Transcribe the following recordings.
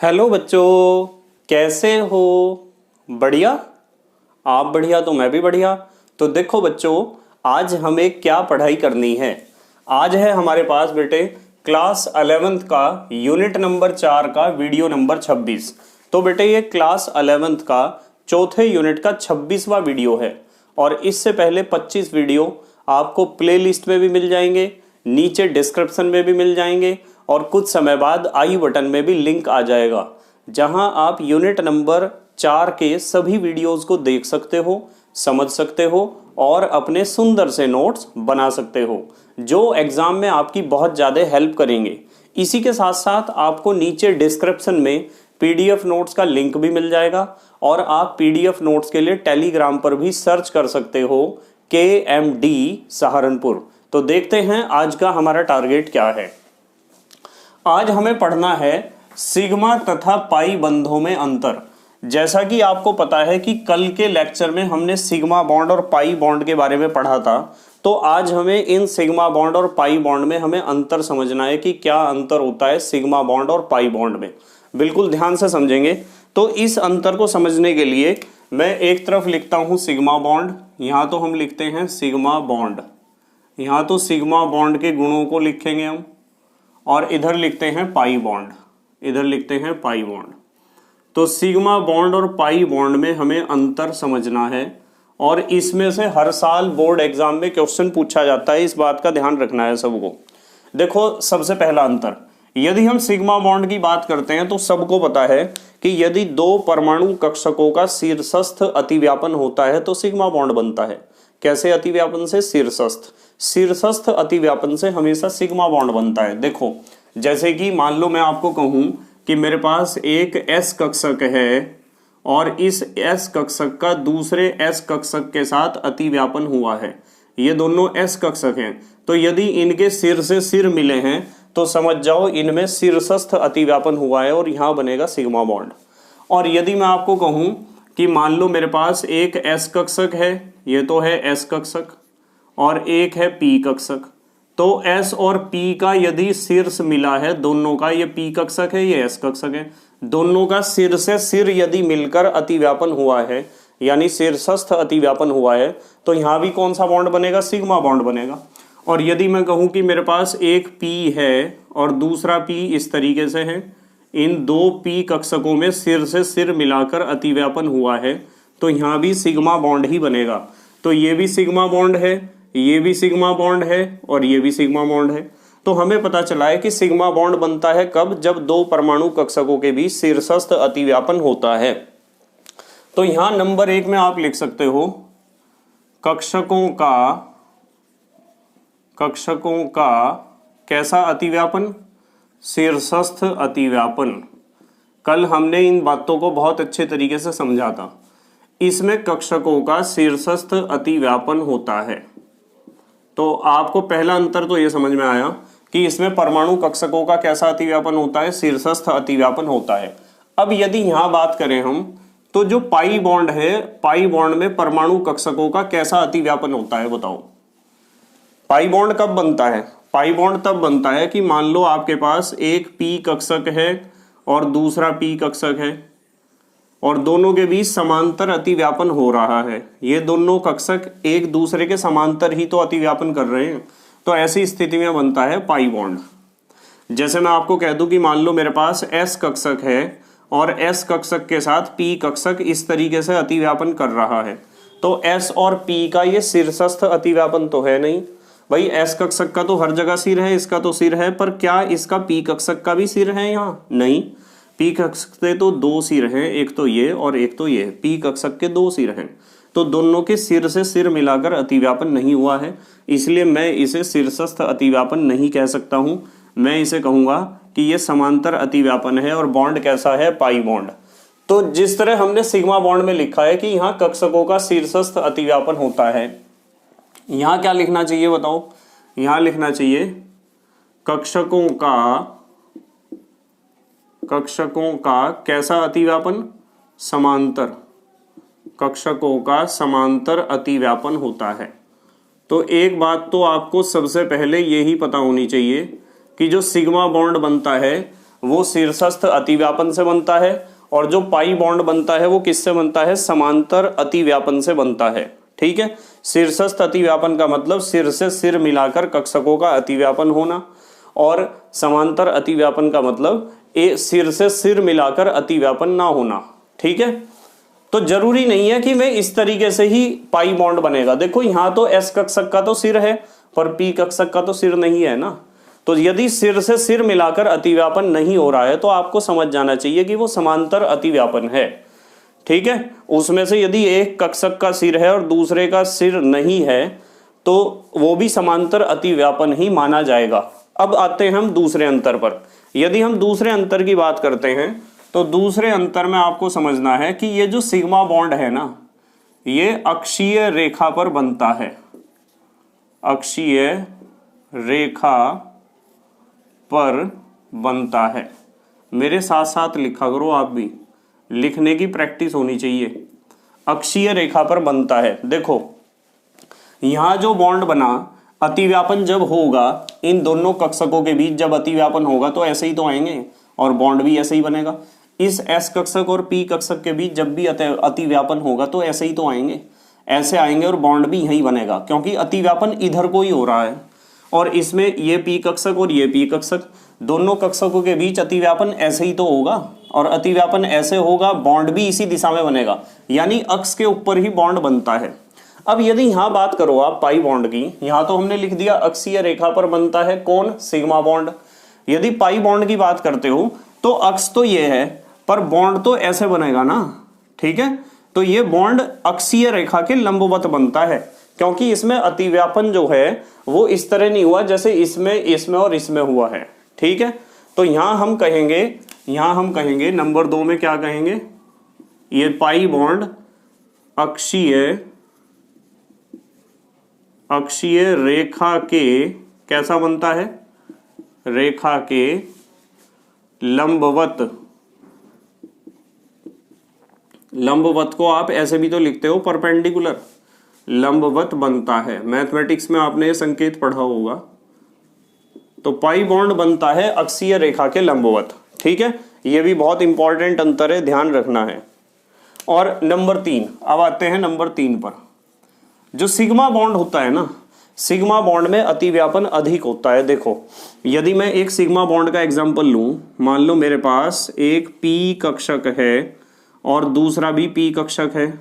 Hello बच्चों, कैसे हो? बढ़िया। आप बढ़िया तो मैं भी बढ़िया। तो देखो बच्चों, आज हमें क्या पढ़ाई करनी है। आज है हमारे पास बेटे क्लास 11th का यूनिट नंबर 4 का वीडियो नंबर 26। तो बेटे ये क्लास 11th का चौथे यूनिट का 26वां वीडियो है। और इससे पहले 25 वीडियो आपको प्लेलिस्ट में भी मिल जाएंगे, नीचे डिस्क्रिप्शन में भी मिल जाएंगे और कुछ समय बाद आई बटन में भी लिंक आ जाएगा, जहां आप यूनिट नंबर 4 के सभी वीडियोस को देख सकते हो, समझ सकते हो और अपने सुंदर से नोट्स बना सकते हो, जो एग्जाम में आपकी बहुत ज़्यादा हेल्प करेंगे। इसी के साथ साथ आपको नीचे डिस्क्रिप्शन में पीडीएफ नोट्स का लिंक भी मिल जाएगा और आप पीडीएफ नोट्स के लिए टेलीग्राम पर भी सर्च कर सकते हो KMD सहारनपुर। तो देखते हैं आज का हमारा टारगेट क्या है। आज हमें पढ़ना है सिग्मा तथा पाई बंधों में अंतर। जैसा कि आपको पता है कि कल के लेक्चर में हमने सिग्मा बॉन्ड और पाई बॉन्ड के बारे में पढ़ा था, तो आज हमें इन सिग्मा बॉन्ड और पाई बॉन्ड में हमें अंतर समझना है कि क्या अंतर होता है सिग्मा बॉन्ड और पाई बॉन्ड में। बिल्कुल ध्यान से समझेंगे। तो इस अंतर को समझने के लिए मैं एक तरफ लिखता हूं सिग्मा बॉन्ड, यहां तो हम लिखते हैं सिग्मा बॉन्ड, यहां तो सिग्मा बॉन्ड के गुणों को लिखेंगे हम, और इधर लिखते हैं पाई बॉन्ड, इधर लिखते हैं पाई बॉन्ड। तो सिग्मा बॉन्ड और पाई बॉन्ड में हमें अंतर समझना है और इसमें से हर साल बोर्ड एग्जाम में क्वेश्चन पूछा जाता है, इस बात का ध्यान रखना है सबको। देखो सबसे पहला अंतर, यदि हम सिग्मा बॉन्ड की बात करते हैं तो सबको पता है कि यदि दो परमाणु कक्षकों का शीर्षस्थ अतिव्यापन होता है तो सिग्मा बॉन्ड बनता है। कैसे अतिव्यापन से? शीर्षस्थ अतिव्यापन से हमेशा सिग्मा बॉन्ड बनता है। देखो जैसे कि मान लो मैं आपको कहूं कि मेरे पास एक S कक्षक है और इस S कक्षक का दूसरे S कक्षक के साथ अतिव्यापन हुआ है, ये दोनों S कक्षक हैं, तो यदि इनके सिर से सिर मिले हैं तो समझ जाओ इनमें शीर्षस्थ अतिव्यापन हुआ है और यहां बनेगा सिग्मा बॉन्ड। और यदि मैं आपको कहूं कि मान लो मेरे पास एक S कक्षक है, ये तो है S कक्षक, और एक है P कक्षक, तो S और P का यदि शीर्ष मिला है दोनों का, ये P कक्षक है ये S कक्षक है, दोनों का सिर से सिर यदि मिलकर अतिव्यापन हुआ है यानी शीर्षस्थ अतिव्यापन हुआ है, तो यहां भी कौन सा बॉन्ड बनेगा? सिग्मा बॉन्ड बनेगा। और यदि मैं कहूं कि मेरे पास एक P है और दूसरा P इस तरीके से है, इन दो P कक्षकों में सिर से सिर मिलाकर अतिव्यापन हुआ है, तो यहां भी सिग्मा बॉन्ड ही बनेगा। तो ये भी सिग्मा बॉन्ड है, ये भी सिग्मा बॉन्ड है और ये भी सिग्मा बॉन्ड है। तो हमें पता चला है कि सिग्मा बॉन्ड बनता है कब? जब दो परमाणु कक्षकों के बीच शीर्षस्थ अतिव्यापन होता है। तो यहां नंबर 1 में आप लिख सकते हो कक्षकों का कैसा अतिव्यापन? शीर्षस्थ अतिव्यापन। कल हमने इन बातों को बहुत अच्छे तरीके से समझा था। इसमें कक्षकों का शीर्षस्थ अतिव्यापन होता है। तो आपको पहला अंतर तो ये समझ में आया कि इसमें परमाणु कक्षकों का कैसा अतिव्यापन होता है? शीर्षस्थ अतिव्यापन होता है। अब यदि यहां बात करें हम, तो जो पाई बॉन्ड है, पाई बॉन्ड में परमाणु कक्षकों का कैसा अतिव्यापन होता है बताओ? पाई बॉन्ड कब बनता है? पाई बॉन्ड तब बनता है कि मान लो आपके पास एक P कक्षक है और दूसरा P कक्षक है और दोनों के बीच समांतर अतिव्यापन हो रहा है। ये दोनों कक्षक एक दूसरे के समांतर ही तो अतिव्यापन कर रहे हैं, तो ऐसी स्थिति में बनता है पाई बॉन्ड। जैसे मैं आपको कह दूं कि मान लो मेरे पास S कक्षक है और S कक्षक के साथ P कक्षक इस तरीके से अतिव्यापन कर रहा है, तो S और P का ये शीर्षस्थ अतिव्यापन तो है नहीं भाई। S कक्षक का तो हर जगह सिर है, इसका तो सिर है, पर क्या इसका P कक्षक का भी सिर है? यहाँ नहीं। P कक्षक के तो दो सिर हैं, एक तो ये और एक तो ये। P कक्षक के दो सिर हैं, तो दोनों के सिर से सिर मिलाकर अतिव्यापन नहीं हुआ है, इसलिए मैं इसे शीर्षस्थ अतिव्यापन नहीं कह सकता हूं। मैं इसे कहूंगा कि ये समांतर अतिव्यापन है और बॉन्ड कैसा है? Pi bond. तो जिस तरह हमने सिग्मा बॉन्ड में लिखा है कि यहाँ कक्षकों का शीर्षस्थ अतिव्यापन होता है, यहां क्या लिखना चाहिए बताओ? यहां लिखना चाहिए कक्षकों का कैसा अतिव्यापन? समांतर। कक्षकों का समांतर अतिव्यापन होता है। तो एक बात तो आपको सबसे पहले यही पता होनी चाहिए कि जो सिग्मा बॉन्ड बनता है वो शीर्षस्थ अतिव्यापन से बनता है, और जो पाई बॉन्ड बनता है वो किससे बनता है? समांतर अतिव्यापन से बनता है। ठीक है, शीर्षस्थ अतिव्यापन का मतलब सिर से सिर मिलाकर कक्षकों का अतिव्यापन होना, और समांतर अतिव्यापन का मतलब सिर से सिर मिलाकर अतिव्यापन ना होना। ठीक है, तो जरूरी नहीं है कि मैं इस तरीके से ही पाई बॉन्ड बनेगा। देखो यहाँ तो एस कक्षक का तो सिर है, पर पी कक्षक का तो सिर नहीं है ना। तो यदि सिर से सिर मिलाकर अतिव्यापन नहीं हो रहा है तो आपको समझ जाना चाहिए कि वो समांतर अतिव्यापन है। ठीक है, उसमें से यदि एक कक्षक का सिर है और दूसरे का सिर नहीं है तो वो भी समांतर अतिव्यापन ही माना जाएगा। अब आते हैं हम दूसरे अंतर पर। यदि हम दूसरे अंतर की बात करते हैं तो दूसरे अंतर में आपको समझना है कि ये जो सिग्मा बॉन्ड है ना, ये अक्षीय रेखा पर बनता है। अक्षीय रेखा पर बनता है। मेरे साथ साथ लिखा करो, आप भी लिखने की प्रैक्टिस होनी चाहिए। अक्षीय रेखा पर बनता है। देखो यहां जो बॉन्ड बना, अतिव्यापन जब होगा इन दोनों कक्षकों के बीच, जब अतिव्यापन होगा तो ऐसे ही तो आएंगे और बॉन्ड भी ऐसे ही बनेगा। इस एस कक्षक और पी कक्षक के बीच जब भी अतिव्यापन होगा तो ऐसे ही तो आएंगे, ऐसे आएंगे और बॉन्ड भी यही बनेगा, क्योंकि अतिव्यापन इधर को ही हो रहा है। और इसमें ये पी कक्षक और ये पी कक्षक, दोनों कक्षकों के बीच अतिव्यापन ऐसे ही तो होगा, और अतिव्यापन ऐसे होगा, बॉन्ड भी इसी दिशा में बनेगा, यानी अक्ष के ऊपर ही बॉन्ड बनता है। अब यदि यहाँ बात करो आप पाई बॉन्ड की, यहाँ तो हमने लिख दिया अक्षीय रेखा पर बनता है कौन? Sigma bond. यदि पाई बॉन्ड की बात करते हो तो अक्ष तो ये है, पर बॉन्ड तो ऐसे बनेगा ना। ठीक है, तो ये बॉन्ड अक्षीय रेखा के लंबवत बनता है, क्योंकि इसमें अतिव्यापन जो है वो इस तरह नहीं हुआ जैसे इसमें और इसमें हुआ है। ठीक है, तो यहां हम कहेंगे नंबर 2 में क्या कहेंगे? ये पाई बॉन्ड अक्षीय रेखा के कैसा बनता है? रेखा के लंबवत को आप ऐसे भी तो लिखते हो, परपेंडिकुलर, लंबवत बनता है। मैथमेटिक्स में आपने ये संकेत पढ़ा होगा। तो पाई बॉन्ड बनता है अक्षीय रेखा के लंबवत। ठीक है, ये भी बहुत इंपॉर्टेंट अंतर है, ध्यान रखना है। और नंबर 3, अब आते हैं नंबर 3 पर। जो सिग्मा बॉन्ड होता है ना, सिग्मा बॉन्ड में अतिव्यापन अधिक होता है। देखो यदि मैं एक सिग्मा बॉन्ड का एग्जांपल लूं, मान लो मेरे पास एक पी कक्षक है और दूसरा भी पी कक्षक है,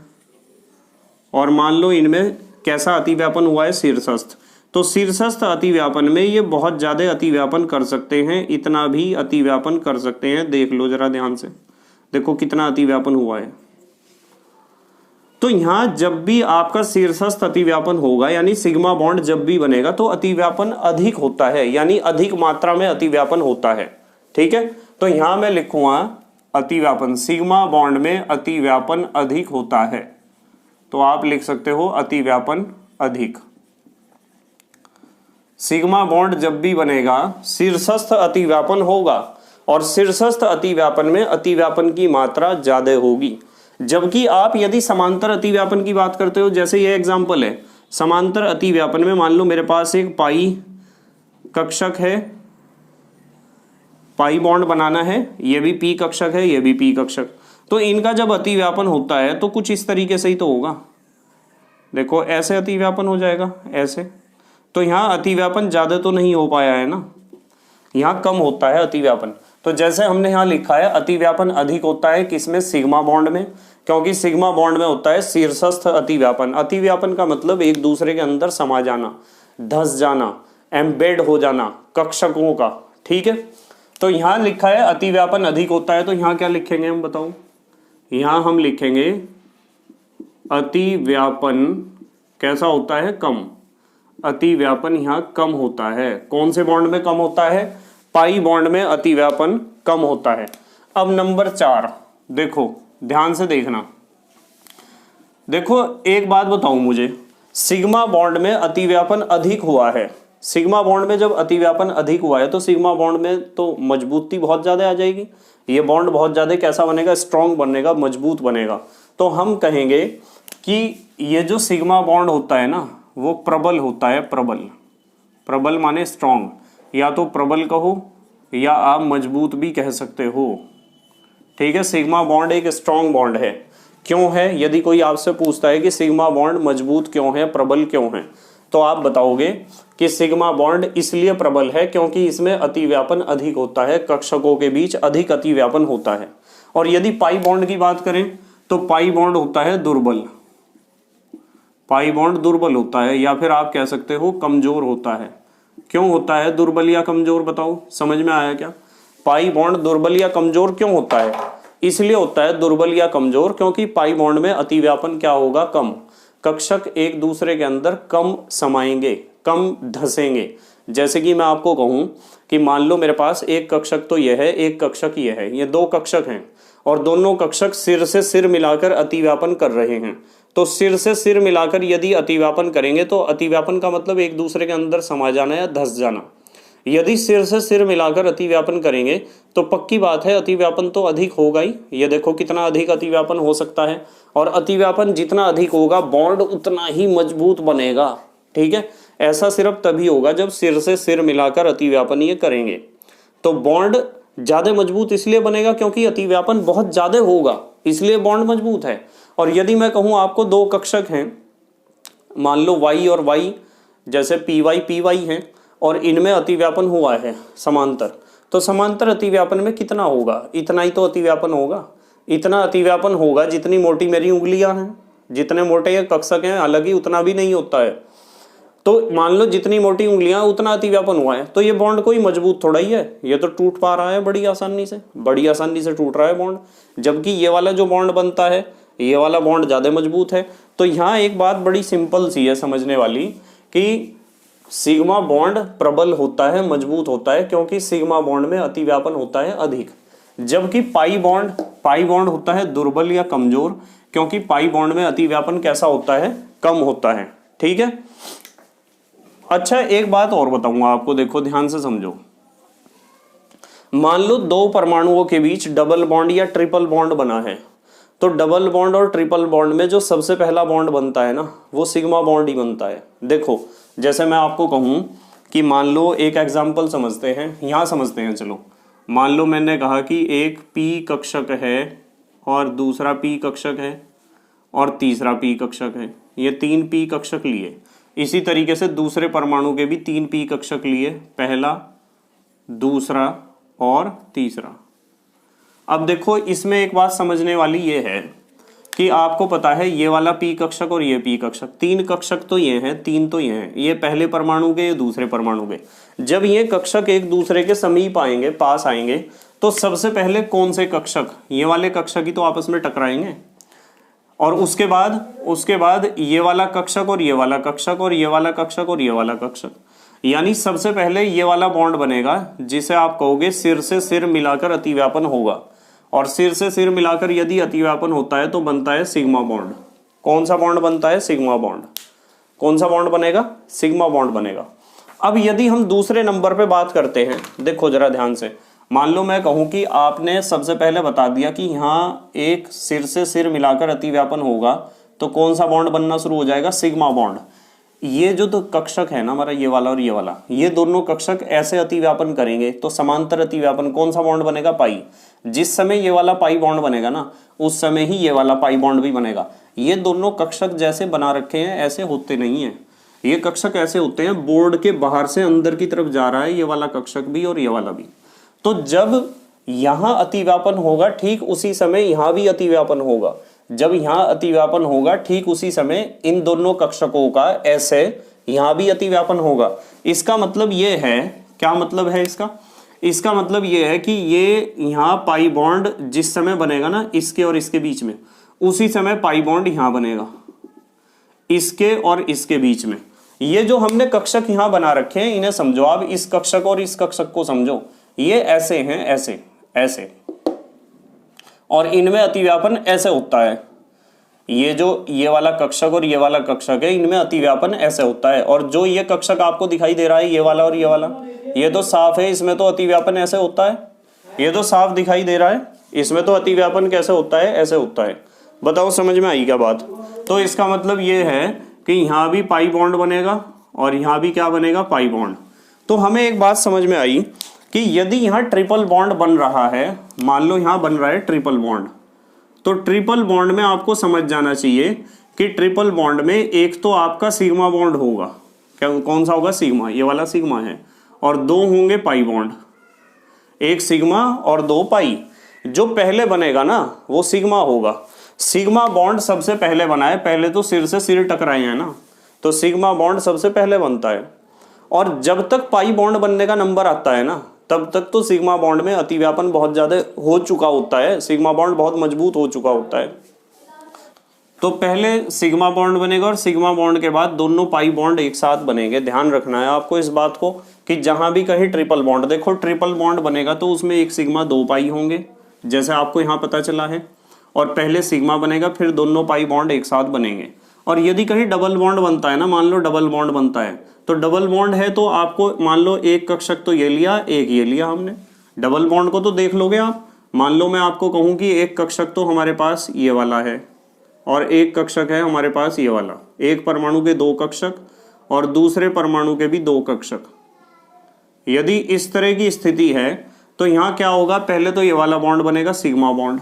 और मान लो इनमें कैसा अतिव्यापन हुआ है? शीर्षस्थ। तो शीर्षस्थ अतिव्यापन में ये बहुत ज्यादा अतिव्यापन कर सकते हैं, इतना भी अतिव्यापन कर सकते हैं। देख लो जरा ध्यान से, देखो कितना अतिव्यापन हुआ है। तो यहां जब भी आपका शीर्षस्थ अतिव्यापन होगा, यानी सिग्मा बॉन्ड जब भी बनेगा तो अतिव्यापन अधिक होता है, यानी अधिक मात्रा में अतिव्यापन होता है। ठीक है, तो यहां मैं लिखूंगा अतिव्यापन, सिग्मा बॉन्ड में अतिव्यापन अधिक होता है, तो आप लिख सकते हो अतिव्यापन अधिक। सिग्मा बॉन्ड जब भी बनेगा शीर्षस्थ अतिव्यापन होगा, और शीर्षस्थ अतिव्यापन में अतिव्यापन की मात्रा ज्यादा होगी। जबकि आप यदि समांतर अतिव्यापन की बात करते हो, जैसे ये एग्जांपल है, समांतर अतिव्यापन में मान लो मेरे पास एक पाई कक्षक है, पाई बॉन्ड बनाना है, ये भी पी कक्षक है, ये भी पी कक्षक, तो इनका जब अतिव्यापन होता है तो कुछ इस तरीके से ही तो होगा। देखो ऐसे अतिव्यापन हो जाएगा, ऐसे। तो यहाँ अतिव्यापन ज्यादा तो नहीं हो पाया है ना, यहाँ कम होता है अतिव्यापन। तो जैसे हमने यहाँ लिखा है अतिव्यापन अधिक होता है किसमें? सिग्मा बॉन्ड में, क्योंकि सिग्मा बॉन्ड में होता है शीर्षस्थ अतिव्यापन। अतिव्यापन का मतलब एक दूसरे के अंदर समा जाना, धस जाना, एम्बेड हो जाना कक्षकों का। ठीक है, तो यहाँ लिखा है अतिव्यापन अधिक होता है, तो यहाँ क्या लिखेंगे हम बताओ? यहाँ हम लिखेंगे अतिव्यापन कैसा होता है? कम। अतिव्यापन यहाँ कम होता है। कौन से बॉन्ड में कम होता है? पाई बॉन्ड में अतिव्यापन कम होता है। अब नंबर 4 देखो, ध्यान से देखना। देखो एक बात बताऊं मुझे, सिग्मा बॉन्ड में अतिव्यापन अधिक हुआ है। सिग्मा बॉन्ड में जब अतिव्यापन अधिक हुआ है तो सिग्मा बॉन्ड में तो मजबूती बहुत ज्यादा आ जाएगी। ये बॉन्ड बहुत ज्यादा कैसा बनेगा? स्ट्रॉन्ग बनेगा, मजबूत बनेगा। तो हम कहेंगे कि ये जो सिग्मा बॉन्ड होता है ना, वो प्रबल होता है। प्रबल, प्रबल माने स्ट्रॉन्ग, या तो प्रबल कहो या आप मजबूत भी कह सकते हो। ठीक है, सिग्मा बॉन्ड एक स्ट्रॉन्ग बॉन्ड है। क्यों है? यदि कोई आपसे पूछता है कि सिग्मा बॉन्ड मजबूत क्यों है, प्रबल क्यों है, तो आप बताओगे कि सिग्मा बॉन्ड इसलिए प्रबल है क्योंकि इसमें अतिव्यापन अधिक होता है, कक्षकों के बीच अधिक अतिव्यापन होता है। और यदि पाई बॉन्ड की बात करें तो पाई बॉन्ड होता है दुर्बल, पाई बॉन्ड दुर्बल होता है, या फिर आप कह सकते हो कमजोर होता है। क्यों होता है दुर्बल या कमजोर, बताओ, समझ में आया क्या? पाई बॉन्ड दुर्बल या कमजोर क्यों होता है? इसलिए होता है दुर्बल या कमजोर क्योंकि पाई बॉन्ड में अतिव्यापन क्या होगा, कम। कक्षक एक दूसरे के अंदर कम समाएंगे, कम धसेंगे। जैसे कि मैं आपको कहूं कि मान लो मेरे पास एक कक्षक तो यह है, एक कक्षक यह है, ये दो कक्षक हैं और दोनों कक्षक सिर से सिर मिलाकर अतिव्यापन कर रहे हैं। तो सिर से सिर मिलाकर यदि अतिव्यापन करेंगे तो अतिव्यापन का मतलब एक दूसरे के अंदर समा जाना या धस जाना। यदि सिर से सिर मिलाकर अतिव्यापन करेंगे तो पक्की बात है अतिव्यापन तो अधिक होगा ही। ये देखो कितना अधिक अतिव्यापन हो सकता है, और अतिव्यापन जितना अधिक होगा बॉन्ड उतना ही मजबूत बनेगा। ठीक है, ऐसा सिर्फ तभी होगा जब सिर से सिर मिलाकर अतिव्यापन ये करेंगे। तो बॉन्ड ज्यादा मजबूत इसलिए बनेगा क्योंकि अतिव्यापन बहुत ज्यादा होगा, इसलिए बॉन्ड मजबूत है। और यदि मैं कहूं आपको दो कक्षक हैं, मान लो y और y, जैसे py हैं, और इनमें अतिव्यापन हुआ है समांतर, तो समांतर अतिव्यापन में कितना होगा? इतना ही तो अतिव्यापन होगा। इतना अतिव्यापन होगा जितनी मोटी मेरी उंगलियां हैं, जितने मोटे ये कक्षक हैं, हालांकि उतना भी नहीं होता है। तो मान लो जितनी मोटी उंगलियां उतना अतिव्यापन हुआ है, तो ये बॉन्ड कोई मजबूत थोड़ा ही है, ये तो टूट पा रहा है बड़ी आसानी से टूट रहा है बॉन्ड। जबकि ये वाला जो बॉन्ड बनता है, ये वाला बॉन्ड ज्यादा मजबूत है। तो यहाँ एक बात बड़ी सिंपल सी है समझने वाली कि सिग्मा बॉन्ड प्रबल होता है, मजबूत होता है, क्योंकि सिग्मा बॉन्ड में अतिव्यापन होता है अधिक। जबकि पाई बॉन्ड होता है दुर्बल या कमजोर, क्योंकि पाई बॉन्ड में अतिव्यापन कैसा होता है, कम होता है। ठीक है, अच्छा एक बात और बताऊंगा आपको, देखो ध्यान से समझो। मान लो दो परमाणुओं के बीच डबल बॉन्ड या ट्रिपल बॉन्ड बना है, तो डबल बॉन्ड और ट्रिपल बॉन्ड में जो सबसे पहला बॉन्ड बनता है ना, वो सिग्मा बॉन्ड ही बनता है। देखो जैसे मैं आपको कहूं कि मान लो एक एग्जांपल समझते हैं, यहां समझते हैं, चलो मान लो मैंने कहा कि एक p कक्षक है और दूसरा p कक्षक है और तीसरा p कक्षक है, ये तीन p कक्षक लिए। इसी तरीके से दूसरे परमाणु के भी तीन p कक्षक लिए, पहला, दूसरा और तीसरा। अब देखो इसमें एक बात समझने वाली ये है कि आपको पता है ये वाला p कक्षक और ये p कक्षक, तीन कक्षक तो ये हैं, तीन तो ये हैं, ये पहले परमाणु के, ये दूसरे परमाणु के। जब ये कक्षक एक दूसरे के समीप आएंगे, पास आएंगे, तो सबसे पहले कौन से कक्षक, ये वाले कक्षक ही तो आपस में टकराएंगे, और उसके बाद ये वाला कक्षक और ये वाला कक्षक और ये वाला कक्षक और ये वाला कक्षक। यानी सबसे पहले ये वाला बॉन्ड बनेगा जिसे आप कहोगे सिर से सिर मिलाकर अतिव्यापन होगा, और सिर से सिर मिलाकर यदि अतिव्यापन होता है तो बनता है सिग्मा बॉन्ड। कौन सा बॉन्ड बनता है? Sigma bond. कौन सा बॉन्ड बनेगा? सिग्मा बॉन्ड बनेगा। अब यदि हम दूसरे नंबर पे बात करते हैं, देखो जरा ध्यान से, मान लो मैं कहूं कि आपने सबसे पहले बता दिया कि यहाँ एक सिर से सिर मिलाकर अतिव्यापन होगा, तो कौन सा बॉन्ड बनना शुरू हो जाएगा? Sigma bond. ये जो तो कक्षक है ना हमारा, ये वाला और ये वाला, ये दोनों कक्षक ऐसे अतिव्यापन करेंगे तो समांतर अतिव्यापन, कौन सा बॉन्ड बनेगा? पाई। जिस समय ये वाला पाई बॉन्ड बनेगा ना, उस समय ही ये वाला पाई बॉन्ड भी बनेगा। ये दोनों कक्षक जैसे बना रखे हैं ऐसे होते नहीं है, ये कक्षक ऐसे होते हैं बोर्ड के बाहर से अंदर की तरफ जा रहा है, ये वाला कक्षक भी और ये वाला भी। तो जब यहां अतिव्यापन होगा ठीक उसी समय यहां भी अतिव्यापन होगा, जब यहां अतिव्यापन होगा ठीक उसी समय इन दोनों कक्षकों का ऐसे यहां भी अतिव्यापन होगा। इसका मतलब ये है, क्या मतलब है इसका? इसका मतलब ये है कि ये यहां पाई बॉन्ड जिस समय बनेगा ना इसके और इसके बीच में, उसी समय पाई बॉन्ड यहां बनेगा इसके और इसके बीच में। ये जो हमने कक्षक यहां बना रखे हैं इन्हें समझो आप, इस कक्षक और इस कक्षक को समझो, ये ऐसे हैं, ऐसे ऐसे, और इनमें अतिव्यापन ऐसे होता है। ये जो ये वाला कक्षक और ये वाला कक्षक है, इनमें अतिव्यापन ऐसे होता है। और जो ये कक्षक आपको दिखाई दे रहा है, ये वाला और ये वाला, ये तो साफ है, इसमें तो अतिव्यापन ऐसे होता है, ये तो साफ दिखाई दे रहा है, इसमें तो अतिव्यापन कैसे होता है? ऐसे होता है। बताओ समझ में आई क्या बात? तो इसका मतलब ये है कि यहाँ भी पाई बॉन्ड बनेगा और यहाँ भी क्या बनेगा? Pi bond. तो हमें एक बात समझ में आई कि यदि यहाँ ट्रिपल बॉन्ड बन रहा है, मान लो यहाँ बन रहा है ट्रिपल बॉन्ड, तो ट्रिपल बॉन्ड में आपको समझ जाना चाहिए कि ट्रिपल बॉन्ड में एक तो आपका सिग्मा बॉन्ड होगा, क्या कौन सा होगा, सिग्मा, ये वाला सिग्मा है, और दो होंगे पाई बॉन्ड, एक सिग्मा और दो पाई। जो पहले बनेगा ना वो सिग्मा होगा। सिग्मा बॉन्ड सबसे पहले बना है, पहले तो सिर से सिर टकराए हैं ना, तो सिग्मा बॉन्ड सबसे पहले बनता है। और जब तक पाई बॉन्ड बनने का नंबर आता है ना, तब तक तो सिग्मा बॉन्ड में अतिव्यापन बहुत ज्यादा हो चुका होता है, सिग्मा बॉन्ड बहुत मजबूत हो चुका होता है। तो पहले सिग्मा बॉन्ड बनेगा और सिग्मा बॉन्ड के बाद दोनों पाई बॉन्ड एक साथ बनेंगे। ध्यान रखना है आपको इस बात को कि जहां भी कहीं ट्रिपल बॉन्ड, देखो ट्रिपल बॉन्ड बनेगा तो उसमें एक सिग्मा दो पाई होंगे, जैसे आपको यहाँ पता चला है, और पहले सिग्मा बनेगा फिर दोनों पाई बॉन्ड एक साथ बनेंगे। और यदि कहीं डबल बॉन्ड बनता है ना, मान लो डबल बॉन्ड बनता है, तो डबल बॉन्ड है तो आपको मान लो एक कक्षक तो ये लिया, एक ये लिया हमने, डबल बॉन्ड को तो देख लोगे आप। मान लो मैं आपको कहूं कि एक कक्षक तो हमारे पास ये वाला है और एक कक्षक है हमारे पास ये वाला, एक परमाणु के दो कक्षक और दूसरे परमाणु के भी दो कक्षक। यदि इस तरह की स्थिति है तो यहाँ क्या होगा, पहले तो ये वाला बॉन्ड बनेगा सिग्मा बॉन्ड,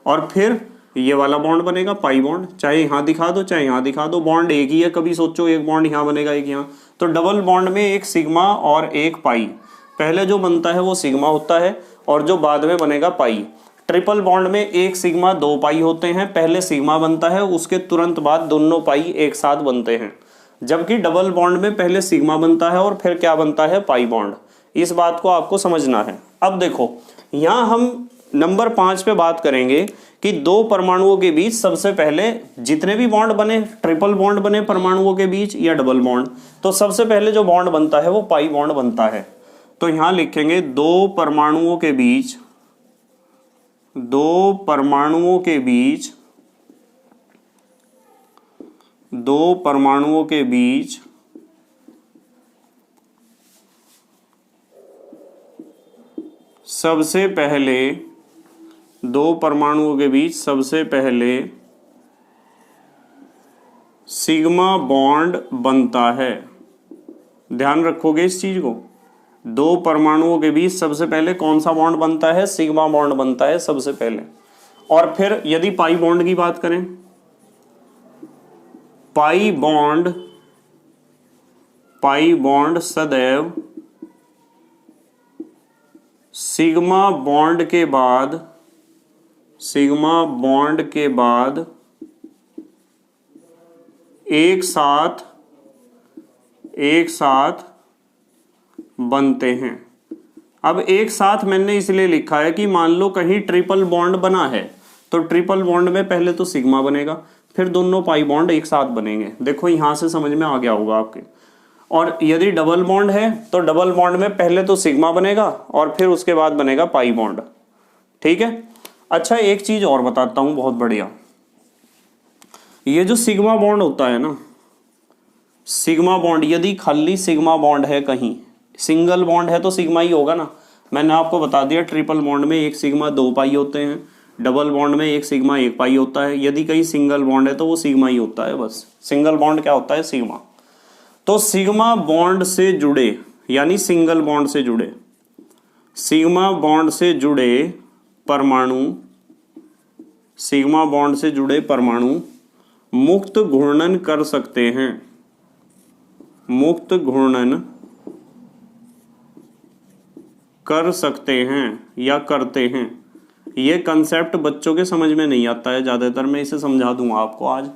और फिर ये वाला बॉन्ड बनेगा पाई बॉन्ड। चाहे यहाँ दिखा दो चाहे यहाँ दिखा दो, बॉन्ड एक ही है, कभी सोचो एक बॉन्ड यहाँ बनेगा एक यहाँ। तो डबल बॉन्ड में एक सिग्मा और एक पाई, पहले जो बनता है वो सिग्मा होता है और जो बाद में बनेगा पाई। ट्रिपल बॉन्ड में एक सिग्मा दो पाई होते हैं, पहले सिग्मा बनता है उसके तुरंत बाद दोनों पाई एक साथ बनते हैं। जबकि डबल बॉन्ड में पहले सिग्मा बनता है और फिर क्या बनता है, पाई बॉन्ड। इस बात को आपको समझना है। अब देखो यहाँ हम नंबर 5 पे बात करेंगे कि दो परमाणुओं के बीच सबसे पहले जितने भी बॉन्ड बने, ट्रिपल बॉन्ड बने परमाणुओं के बीच या डबल बॉन्ड, तो सबसे पहले जो बॉन्ड बनता है वो पाई बॉन्ड बनता है। तो यहां लिखेंगे दो परमाणुओं के बीच, दो परमाणुओं के बीच, दो परमाणुओं के बीच सबसे पहले, दो परमाणुओं के बीच सबसे पहले सिग्मा बॉन्ड बनता है। ध्यान रखोगे इस चीज को, दो परमाणुओं के बीच सबसे पहले कौन सा बॉन्ड बनता है, सिग्मा बॉन्ड बनता है सबसे पहले। और फिर यदि पाई बॉन्ड की बात करें, पाई बॉन्ड सदैव सिग्मा बॉन्ड के बाद, सिग्मा बॉन्ड के बाद एक साथ बनते हैं। अब एक साथ मैंने इसलिए लिखा है कि मान लो कहीं ट्रिपल बॉन्ड बना है तो ट्रिपल बॉन्ड में पहले तो सिग्मा बनेगा फिर दोनों पाई बॉन्ड एक साथ बनेंगे। देखो यहां से समझ में आ गया होगा आपके। और यदि डबल बॉन्ड है तो डबल बॉन्ड में पहले तो सिग्मा बनेगा और फिर उसके बाद बनेगा पाई बॉन्ड। ठीक है। अच्छा एक चीज और बताता हूं बहुत बढ़िया, ये जो सिग्मा बॉन्ड होता है ना, सिग्मा बॉन्ड यदि खाली सिग्मा बॉन्ड है, कहीं सिंगल बॉन्ड है तो सिग्मा ही होगा ना। मैंने आपको बता दिया ट्रिपल बॉन्ड में एक सिग्मा दो पाई होते हैं, डबल बॉन्ड में एक सिग्मा एक पाई होता है। यदि कहीं सिंगल बॉन्ड है तो वो सिग्मा ही होता है, बस सिंगल बॉन्ड क्या होता है, सिग्मा। तो सिग्मा बॉन्ड से जुड़े यानी सिंगल बॉन्ड से जुड़े, सिग्मा बॉन्ड से जुड़े परमाणु, सिग्मा बॉन्ड से जुड़े परमाणु मुक्त घूर्णन कर सकते हैं, मुक्त घूर्णन कर सकते हैं या करते हैं। ये कंसेप्ट बच्चों के समझ में नहीं आता है ज्यादातर, मैं इसे समझा दूंगा आपको आज।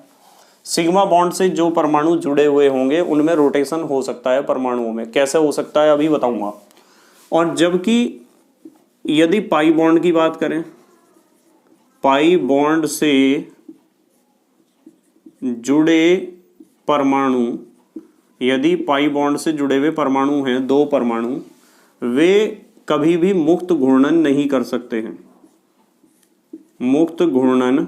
सिग्मा बॉन्ड से जो परमाणु जुड़े हुए होंगे उनमें रोटेशन हो सकता है परमाणुओं में, कैसे हो सकता है अभी बताऊंगा। और जबकि यदि पाई बॉन्ड की बात करें, पाई बॉन्ड से जुड़े परमाणु, यदि पाई बॉन्ड से जुड़े हुए परमाणु हैं दो परमाणु, वे कभी भी मुक्त घूर्णन नहीं कर सकते हैं, मुक्त घूर्णन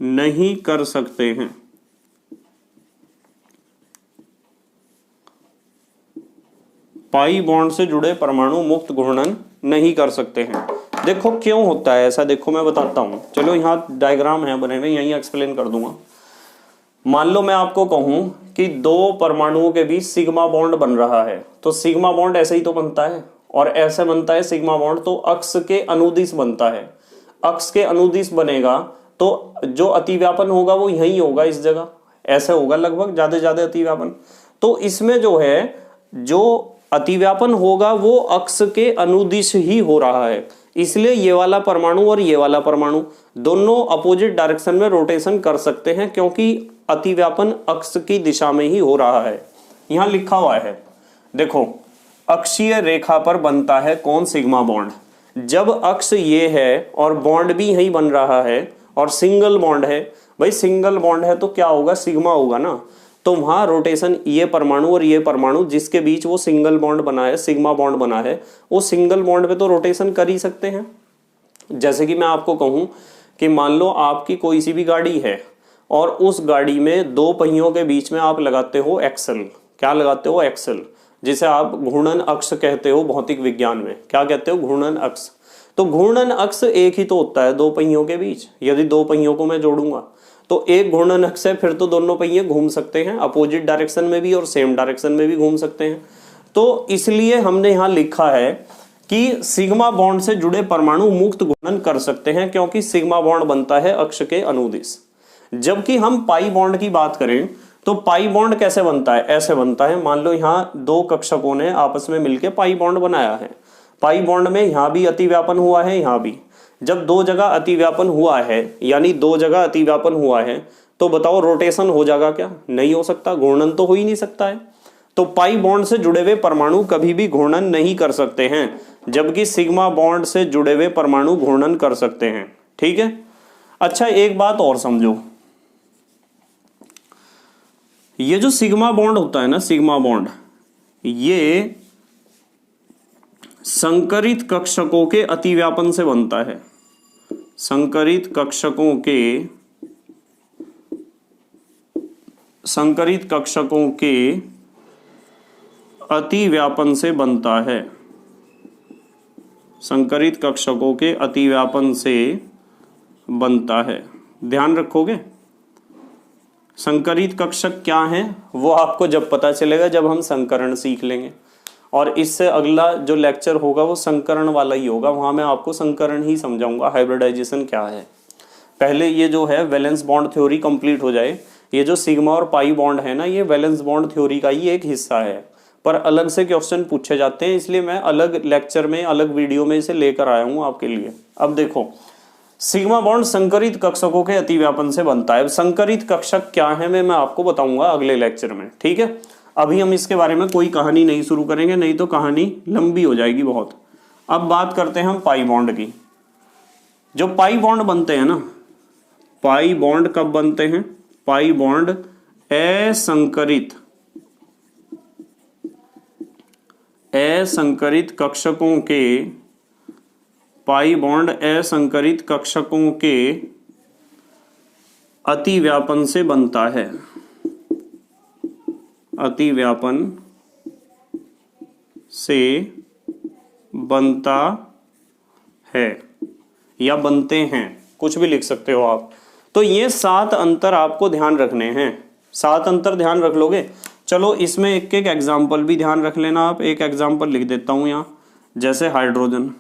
नहीं कर सकते हैं। पाई बॉन्ड से जुड़े परमाणु मुक्त घूर्णन नहीं कर सकते हैं। देखो क्यों होता है ऐसा, देखो मैं बताता हूं। चलो यहाँ डायग्राम है बने हुए, यहीं एक्सप्लेन कर दूंगा। मान लो मैं आपको कहूं कि दो परमाणुओं के बीच सिग्मा बॉन्ड बन रहा है, तो सिग्मा बॉन्ड ऐसे ही तो बनता है, और ऐसे बनता है सिग्मा बॉन्ड तो अक्ष के अनुदिश बनता है। अक्ष के अनुदिश बनेगा तो जो अतिव्यापन होगा वो यही होगा, इस जगह ऐसे होगा लगभग, ज्यादा ज्यादा अतिव्यापन। तो इसमें जो है जो अतिव्यापन होगा वो अक्ष के अनुदिश ही हो रहा है, इसलिए ये वाला परमाणु और ये वाला परमाणु दोनों अपोजिट डायरेक्शन में रोटेशन कर सकते हैं, क्योंकि अतिव्यापन अक्ष की दिशा में ही हो रहा है। यहां लिखा हुआ है, देखो, अक्षीय रेखा पर बनता है कौन? Sigma bond. जब अक्ष ये है और बॉन्ड भी यही बन रहा है और सिंगल बॉन्ड है, भाई सिंगल बॉन्ड है तो क्या होगा? सिग्मा होगा ना। तो वहां रोटेशन ये परमाणु और ये परमाणु जिसके बीच वो सिंगल बॉन्ड बना है, सिग्मा बॉन्ड बना है, वो सिंगल बॉन्ड पे तो रोटेशन कर ही सकते हैं। जैसे कि मैं आपको कहूं कि मान लो आपकी कोई सी भी गाड़ी है और उस गाड़ी में दो पहियों के बीच में आप लगाते हो एक्सल। क्या लगाते हो? एक्सल, जिसे आप घूर्णन अक्ष कहते हो भौतिक विज्ञान में। क्या कहते हो? घूर्णन अक्ष। तो घूर्णन अक्ष एक ही तो होता है दो पहियों के बीच। यदि दो पहियों को मैं जोड़ूंगा तो एक घूर्णन अक्ष है, फिर तो दोनों पहिए घूम सकते हैं, अपोजिट डायरेक्शन में भी और सेम डायरेक्शन में भी घूम सकते हैं। तो इसलिए हमने यहां लिखा है कि सिग्मा बॉन्ड से जुड़े परमाणु मुक्त घूर्णन कर सकते हैं, क्योंकि सिग्मा बॉन्ड बनता है अक्ष के अनुदिश। जबकि हम पाई बॉन्ड की बात करें तो पाई बॉन्ड कैसे बनता है? ऐसे बनता है, मान लो यहाँ दो कक्षकों ने आपस में मिलकर पाई बॉन्ड बनाया है। पाई बॉन्ड में यहां भी अतिव्यापन हुआ है, यहां भी। जब दो जगह अतिव्यापन हुआ है, यानी दो जगह अतिव्यापन हुआ है, तो बताओ रोटेशन हो जाएगा क्या? नहीं हो सकता, घूर्णन तो हो ही नहीं सकता है। तो पाई बॉन्ड से जुड़े हुए परमाणु कभी भी घूर्णन नहीं कर सकते हैं, जबकि सिग्मा बॉन्ड से जुड़े हुए परमाणु घूर्णन कर सकते हैं। ठीक है। अच्छा, एक बात और समझो, ये जो सिग्मा बॉन्ड होता है ना, सिग्मा बॉन्ड, ये संकरित कक्षकों के अतिव्यापन से बनता है। संकरित कक्षकों के अतिव्यापन से बनता है। संकरित कक्षकों के अतिव्यापन से बनता है। ध्यान रखोगे। संकरित कक्षक क्या है वो आपको जब पता चलेगा, जब हम संकरण सीख लेंगे। और इससे अगला जो लेक्चर होगा वो संकरण वाला ही होगा, वहां मैं आपको संकरण ही समझाऊंगा, हाइब्रिडाइजेशन क्या है। पहले ये जो है वैलेंस बॉन्ड थ्योरी कंप्लीट हो जाए। ये जो सिग्मा और पाई बॉन्ड है ना, ये वैलेंस बॉन्ड थ्योरी का ही एक हिस्सा है, पर अलग से क्वेश्चन पूछे जाते हैं, इसलिए मैं अलग लेक्चर में, अलग वीडियो में इसे लेकर आया हूं आपके लिए। अब देखो, सिग्मा बॉन्ड संकरित कक्षकों के अतिव्यापन से बनता है। संकरित कक्षक क्या है मैं आपको बताऊंगा अगले लेक्चर में। ठीक है। अभी हम इसके बारे में कोई कहानी नहीं शुरू करेंगे, नहीं तो कहानी लंबी हो जाएगी बहुत। अब बात करते हैं हम पाई बॉन्ड की। जो पाई बॉन्ड बनते हैं ना, पाई बॉन्ड कब बनते हैं? पाई बॉन्ड असंकरित कक्षकों के, पाई बॉन्ड असंकरित कक्षकों के अतिव्यापन से बनता है। अतिव्यापन से बनता है या बनते हैं, कुछ भी लिख सकते हो आप। तो ये 7 अंतर आपको ध्यान रखने हैं। 7 अंतर ध्यान रख लोगे। चलो इसमें एक एक एग्जाम्पल भी ध्यान रख लेना आप। एक एग्जाम्पल लिख देता हूं यहाँ, जैसे हाइड्रोजन।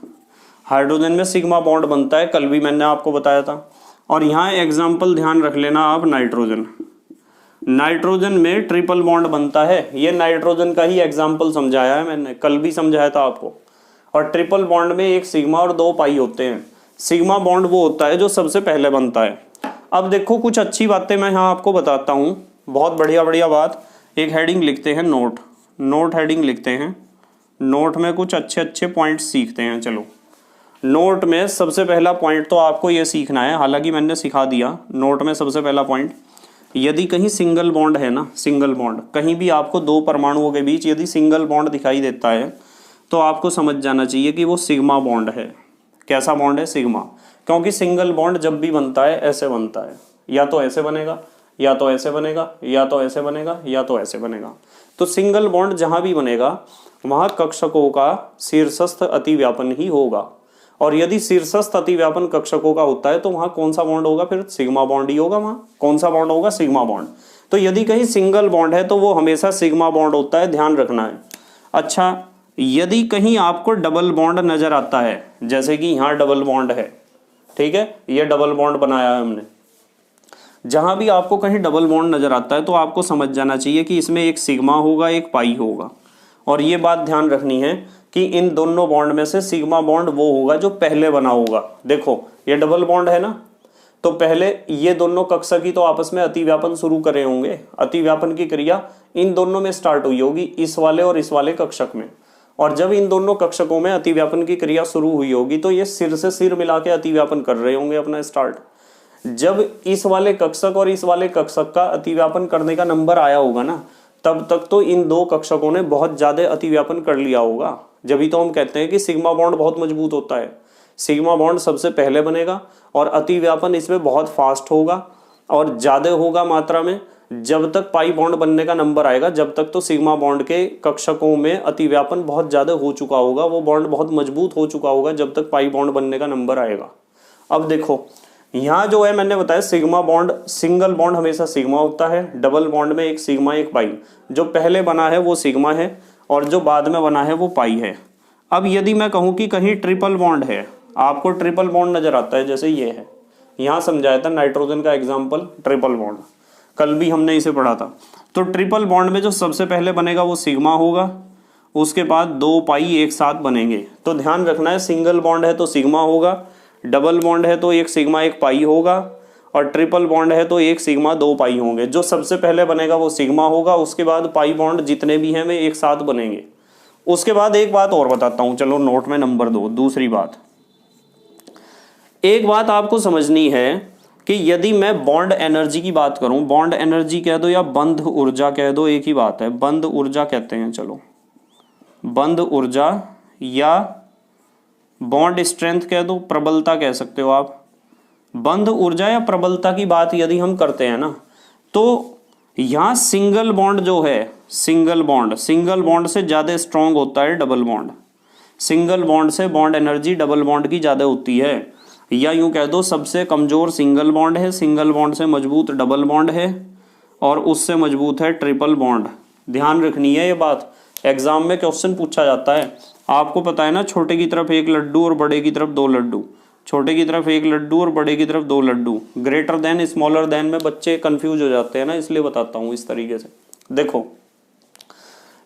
हाइड्रोजन में सिग्मा बॉन्ड बनता है, कल भी मैंने आपको बताया था। और यहाँ एग्जाम्पल ध्यान रख लेना आप, नाइट्रोजन। नाइट्रोजन में ट्रिपल बॉन्ड बनता है। ये नाइट्रोजन का ही एग्जाम्पल समझाया है मैंने, कल भी समझाया था आपको। और ट्रिपल बॉन्ड में एक सिग्मा और 2 पाई होते हैं। सिग्मा बॉन्ड वो होता है जो सबसे पहले बनता है। अब देखो, कुछ अच्छी बातें मैं यहाँ आपको बताता हूँ, बहुत बढ़िया बढ़िया बात। एक हेडिंग लिखते हैं, नोट हेडिंग लिखते हैं। नोट में कुछ अच्छे अच्छे पॉइंट्स सीखते हैं। चलो, नोट में सबसे पहला पॉइंट तो आपको ये सीखना है, हालांकि मैंने सिखा दिया। नोट में सबसे पहला पॉइंट, यदि कहीं सिंगल बॉन्ड है ना, सिंगल बॉन्ड, कहीं भी आपको 2 परमाणुओं के बीच यदि सिंगल बॉन्ड दिखाई देता है तो आपको समझ जाना चाहिए कि वो सिग्मा बॉन्ड है। कैसा बॉन्ड है? सिग्मा। क्योंकि सिंगल बॉन्ड जब भी बनता है ऐसे बनता है, या तो ऐसे बनेगा, या तो ऐसे बनेगा, या तो ऐसे बनेगा, या तो ऐसे बनेगा। तो सिंगल बॉन्ड जहां भी बनेगा वहां कक्षकों का शीर्षस्थ अतिव्यापन ही होगा। और यदि शीर्षस्थ अतिव्यापन कक्षकों का होता है तो वहां कौन सा बॉन्ड होगा? फिर सिग्मा बॉन्ड ही होगा। वहां कौन सा बॉन्ड होगा? Sigma bond. तो यदि कहीं सिंगल बॉन्ड है तो वो हमेशा सिग्मा बॉन्ड होता है, ध्यान रखना है। अच्छा, यदि कहीं आपको डबल बॉन्ड नजर आता है, जैसे कि यहाँ डबल बॉन्ड है, ठीक है, ये डबल बॉन्ड बनाया है हमने, जहां भी आपको कहीं डबल बॉन्ड नजर आता है तो आपको समझ जाना चाहिए कि इसमें एक सिग्मा होगा, एक पाई होगा। और ये बात ध्यान रखनी है कि इन दोनों बॉन्ड में से सिग्मा बॉन्ड वो होगा जो पहले बना होगा। देखो ये डबल बॉन्ड है ना, तो पहले ये दोनों कक्षक ही तो आपस में अतिव्यापन शुरू करे होंगे। अतिव्यापन की क्रिया इन दोनों में स्टार्ट हुई होगी, इस वाले और इस वाले कक्षक में। और जब इन दोनों कक्षकों में अतिव्यापन की क्रिया शुरू हुई होगी तो ये सिर से सिर मिला के अतिव्यापन कर रहे होंगे अपना स्टार्ट। जब इस वाले कक्षक और इस वाले कक्षक का अतिव्यापन करने का नंबर आया होगा ना, तब तक तो इन दो कक्षकों ने बहुत ज्यादा अतिव्यापन कर लिया होगा। जब तो हम कहते हैं कि सिग्मा बॉन्ड बहुत मजबूत होता है। सिग्मा बॉन्ड सबसे पहले बनेगा और अतिव्यापन इसमें बहुत फास्ट होगा और ज्यादा होगा मात्रा में। जब तक पाई बॉन्ड बनने का नंबर आएगा, जब तक तो सिग्मा बॉन्ड के कक्षकों में अतिव्यापन बहुत ज्यादा हो चुका होगा, वो बॉन्ड बहुत मजबूत हो चुका होगा जब तक पाई बॉन्ड बनने का नंबर आएगा। अब देखो यहाँ जो है मैंने बताया सिग्मा बॉन्ड, सिंगल बॉन्ड हमेशा सिग्मा होता है, डबल बॉन्ड में एक सिग्मा एक पाई। जो पहले बना है वो सिग्मा है और जो बाद में बना है वो पाई है। अब यदि मैं कहूँ कि कहीं ट्रिपल बॉन्ड है, आपको ट्रिपल बॉन्ड नजर आता है, जैसे ये है, यहाँ समझाया था नाइट्रोजन का एग्जाम्पल ट्रिपल बॉन्ड, कल भी हमने इसे पढ़ा था। तो ट्रिपल बॉन्ड में जो सबसे पहले बनेगा वो सिग्मा होगा, उसके बाद दो पाई एक साथ बनेंगे। तो ध्यान रखना है, सिंगल बॉन्ड है तो सिग्मा होगा, डबल बॉन्ड है तो एक सिग्मा एक पाई होगा, और ट्रिपल बॉन्ड है तो एक सिग्मा दो पाई होंगे। जो सबसे पहले बनेगा वो सिग्मा होगा, उसके बाद पाई बॉन्ड जितने भी हैं वे एक साथ बनेंगे। उसके बाद एक बात और बताता हूं, चलो नोट में नंबर 2, दूसरी बात। एक बात आपको समझनी है कि यदि मैं बॉन्ड एनर्जी की बात करूं, बॉन्ड एनर्जी कह दो या बंध ऊर्जा कह दो, एक ही बात है, बंध ऊर्जा कहते हैं, चलो बंध ऊर्जा या बॉन्ड स्ट्रेंथ कह दो, प्रबलता कह सकते हो आप। बंध ऊर्जा या प्रबलता की बात यदि हम करते हैं ना, तो यहां सिंगल बॉन्ड जो है, सिंगल बॉन्ड से ज्यादा स्ट्रांग होता है डबल बॉन्ड। सिंगल बॉन्ड से बॉन्ड एनर्जी डबल बॉन्ड की ज्यादा होती है, या यूं कह दो सबसे कमजोर सिंगल बॉन्ड है, सिंगल बॉन्ड से मजबूत डबल बॉन्ड है, और उससे मजबूत है ट्रिपल बॉन्ड। ध्यान रखनी है ये बात, एग्जाम में क्वेश्चन पूछा जाता है। आपको पता है ना, छोटे की तरफ एक लड्डू और बड़े की तरफ दो लड्डू, छोटे की तरफ एक लड्डू और बड़े की तरफ दो लड्डू, ग्रेटर देन स्मॉलर देन में बच्चे कंफ्यूज हो जाते हैं ना, इसलिए बताता हूं इस तरीके से। देखो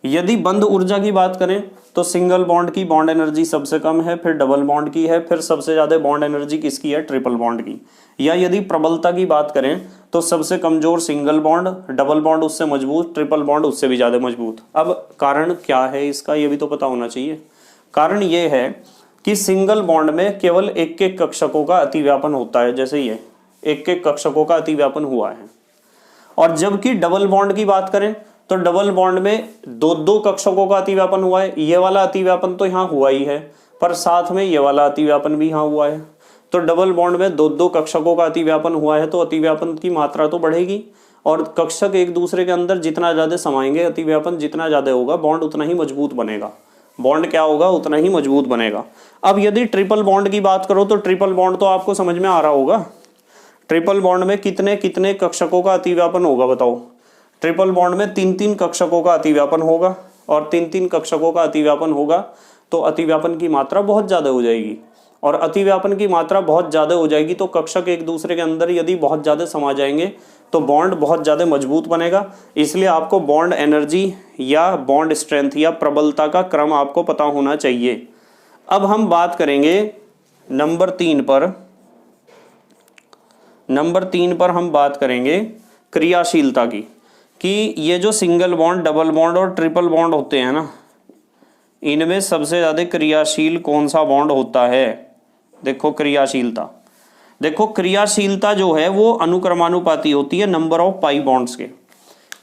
यदि बंध ऊर्जा की बात करें तो सिंगल बॉन्ड की बॉन्ड एनर्जी सबसे कम है, फिर डबल बॉन्ड की है, फिर सबसे ज्यादा बॉन्ड एनर्जी किसकी है, ट्रिपल बॉन्ड की। या यदि प्रबलता की बात करें तो सबसे कमजोर सिंगल बॉन्ड, डबल बॉन्ड उससे मजबूत, ट्रिपल बॉन्ड उससे भी ज्यादा मजबूत। अब कारण क्या है इसका, ये भी तो पता होना चाहिए। कारण ये है कि सिंगल बॉन्ड में केवल एक एक कक्षकों का अतिव्यापन होता है, जैसे ये एक एक कक्षकों का अतिव्यापन हुआ है। और जबकि डबल बॉन्ड की बात करें तो डबल बॉन्ड में दो दो कक्षकों का अतिव्यापन हुआ है। ये वाला अतिव्यापन तो यहाँ हुआ ही है, पर साथ में ये वाला अतिव्यापन भी यहाँ हुआ है। तो डबल बॉन्ड में दो दो कक्षकों का अतिव्यापन हुआ है, तो अतिव्यापन की मात्रा तो बढ़ेगी, और कक्षक एक दूसरे के अंदर जितना ज्यादा समाएंगे, अतिव्यापन जितना ज्यादा होगा, बॉन्ड उतना ही मजबूत बनेगा। बॉन्ड क्या होगा, उतना ही मजबूत बनेगा। अब यदि ट्रिपल बॉन्ड की बात करो तो ट्रिपल बॉन्ड तो आपको समझ में आ रहा होगा। ट्रिपल बॉन्ड में कितने कितने कक्षकों का अतिव्यापन होगा बताओ। ट्रिपल बॉन्ड में तीन तीन कक्षकों का अतिव्यापन होगा, और तीन तीन कक्षकों का अतिव्यापन होगा तो अतिव्यापन की मात्रा बहुत ज्यादा हो जाएगी। और अतिव्यापन की मात्रा बहुत ज्यादा हो जाएगी तो कक्षक एक दूसरे के अंदर यदि बहुत ज्यादा समा जाएंगे तो बॉन्ड बहुत ज्यादा मजबूत बनेगा। इसलिए आपको बॉन्ड एनर्जी या बॉन्ड स्ट्रेंथ या प्रबलता का क्रम आपको पता होना चाहिए। अब हम बात करेंगे नंबर 3 पर। नंबर 3 पर हम बात करेंगे क्रियाशीलता की, कि ये जो सिंगल बॉन्ड, डबल बॉन्ड और ट्रिपल बॉन्ड होते हैं ना, इनमें सबसे ज्यादा क्रियाशील कौन सा बॉन्ड होता है। देखो क्रियाशीलता, देखो क्रियाशीलता जो है वो अनुक्रमानुपाती होती है नंबर ऑफ पाई बॉन्ड्स के।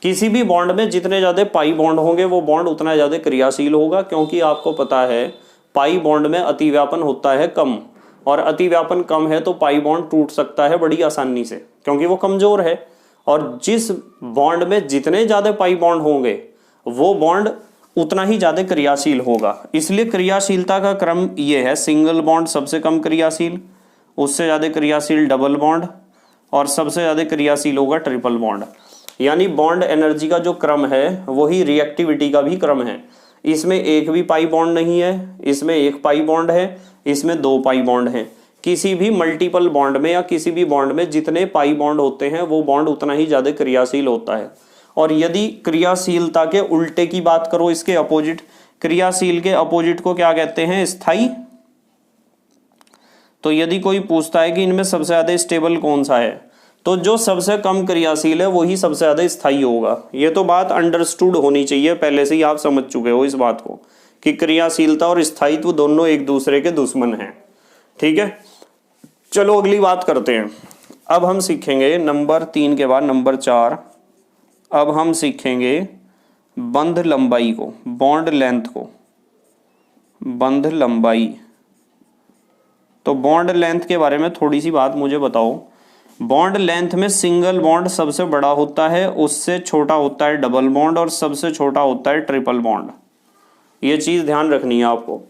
किसी भी बॉन्ड में जितने ज्यादा पाई बॉन्ड होंगे वो बॉन्ड उतना ज्यादा क्रियाशील होगा, क्योंकि आपको पता है पाई बॉन्ड में अतिव्यापन होता है कम, और अतिव्यापन कम है तो पाई बॉन्ड टूट सकता है बड़ी आसानी से, क्योंकि वो कमजोर है। और जिस बॉन्ड में जितने ज्यादा पाई बॉन्ड होंगे वो बॉन्ड उतना ही ज्यादा क्रियाशील होगा। इसलिए क्रियाशीलता का क्रम ये है, सिंगल बॉन्ड सबसे कम क्रियाशील, उससे ज्यादा क्रियाशील डबल बॉन्ड, और सबसे ज्यादा क्रियाशील होगा ट्रिपल बॉन्ड। यानी बॉन्ड एनर्जी का जो क्रम है वही रिएक्टिविटी का भी क्रम है। इसमें एक भी पाई बॉन्ड नहीं है, इसमें एक पाई बॉन्ड है, इसमें दो पाई बॉन्ड है। किसी भी मल्टीपल बॉन्ड में या किसी भी बॉन्ड में जितने पाई बॉन्ड होते हैं वो बॉन्ड उतना ही ज्यादा क्रियाशील होता है। और यदि क्रियाशीलता के उल्टे की बात करो, इसके अपोजिट, क्रियाशील के अपोजिट को क्या कहते हैं? स्थायी। तो यदि कोई पूछता है कि इनमें सबसे ज्यादा स्टेबल कौन सा है, तो जो सबसे कम क्रियाशील है वही सबसे ज्यादा स्थायी होगा। ये तो बात अंडरस्टूड होनी चाहिए, पहले से ही आप समझ चुके हो इस बात को कि क्रियाशीलता और स्थायित्व दोनों एक दूसरे के दुश्मन हैं। ठीक है, चलो अगली बात करते हैं। अब हम सीखेंगे नंबर 3 के बाद नंबर 4। अब हम सीखेंगे बंध लंबाई को, बॉन्ड लेंथ को, बंध लंबाई। तो बॉन्ड लेंथ के बारे में थोड़ी सी बात मुझे बताओ। बॉन्ड लेंथ में सिंगल बॉन्ड सबसे बड़ा होता है, उससे छोटा होता है डबल बॉन्ड और सबसे छोटा होता है ट्रिपल बॉन्ड। ये चीज ध्यान रखनी है आपको।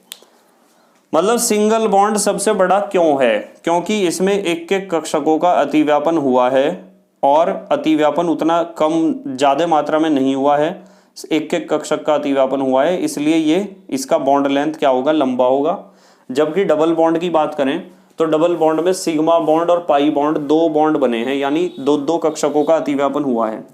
मतलब सिंगल बॉन्ड सबसे बड़ा क्यों है? क्योंकि इसमें एक एक कक्षकों का अतिव्यापन हुआ है और अतिव्यापन उतना कम ज्यादा मात्रा में नहीं हुआ है, एक एक कक्षक का अतिव्यापन हुआ है, इसलिए ये इसका बॉन्ड लेंथ क्या होगा? लंबा होगा। जबकि डबल बॉन्ड की बात करें तो डबल बॉन्ड में सिग्मा बॉन्ड और पाई बॉन्ड दो बॉन्ड बने हैं, यानी दो दो कक्षकों का अतिव्यापन हुआ है।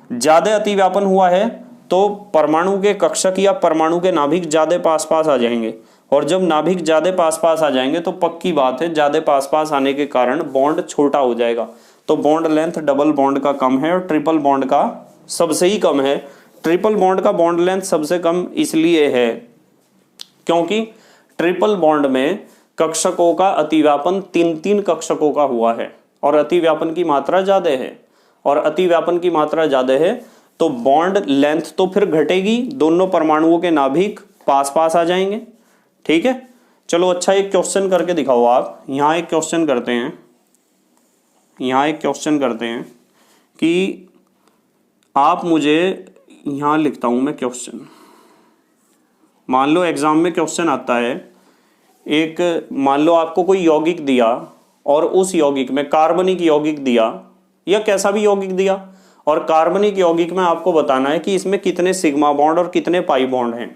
ज्यादा अतिव्यापन हुआ है तो परमाणु के कक्षक या परमाणु के नाभिक ज्यादा पास पास आ जाएंगे, और जब नाभिक ज्यादा पास पास आ जाएंगे तो पक्की बात है ज्यादा पास पास आने के कारण बॉन्ड छोटा हो जाएगा। तो बॉन्ड लेंथ डबल बॉन्ड का कम है और ट्रिपल बॉन्ड का सबसे ही कम है। ट्रिपल बॉन्ड का बॉन्ड लेंथ सबसे कम इसलिए है क्योंकि ट्रिपल बॉन्ड में कक्षकों का अतिव्यापन 3-3 कक्षकों का हुआ है और अतिव्यापन की मात्रा ज्यादा है, और अतिव्यापन की मात्रा ज्यादा है तो बॉन्ड लेंथ तो फिर घटेगी, दोनों परमाणुओं के नाभिक पास पास आ जाएंगे। ठीक है, चलो अच्छा एक क्वेश्चन करके दिखाओ आप। यहाँ एक क्वेश्चन करते हैं, यहाँ एक क्वेश्चन करते हैं कि आप मुझे, यहाँ लिखता हूं मैं क्वेश्चन। मान लो एग्जाम में क्वेश्चन आता है, एक मान लो आपको कोई यौगिक दिया और उस यौगिक में कार्बनिक यौगिक दिया या कैसा भी यौगिक दिया, और कार्बनिक यौगिक में आपको बताना है कि इसमें कितने सिग्मा बॉन्ड और कितने पाई बॉन्ड हैं।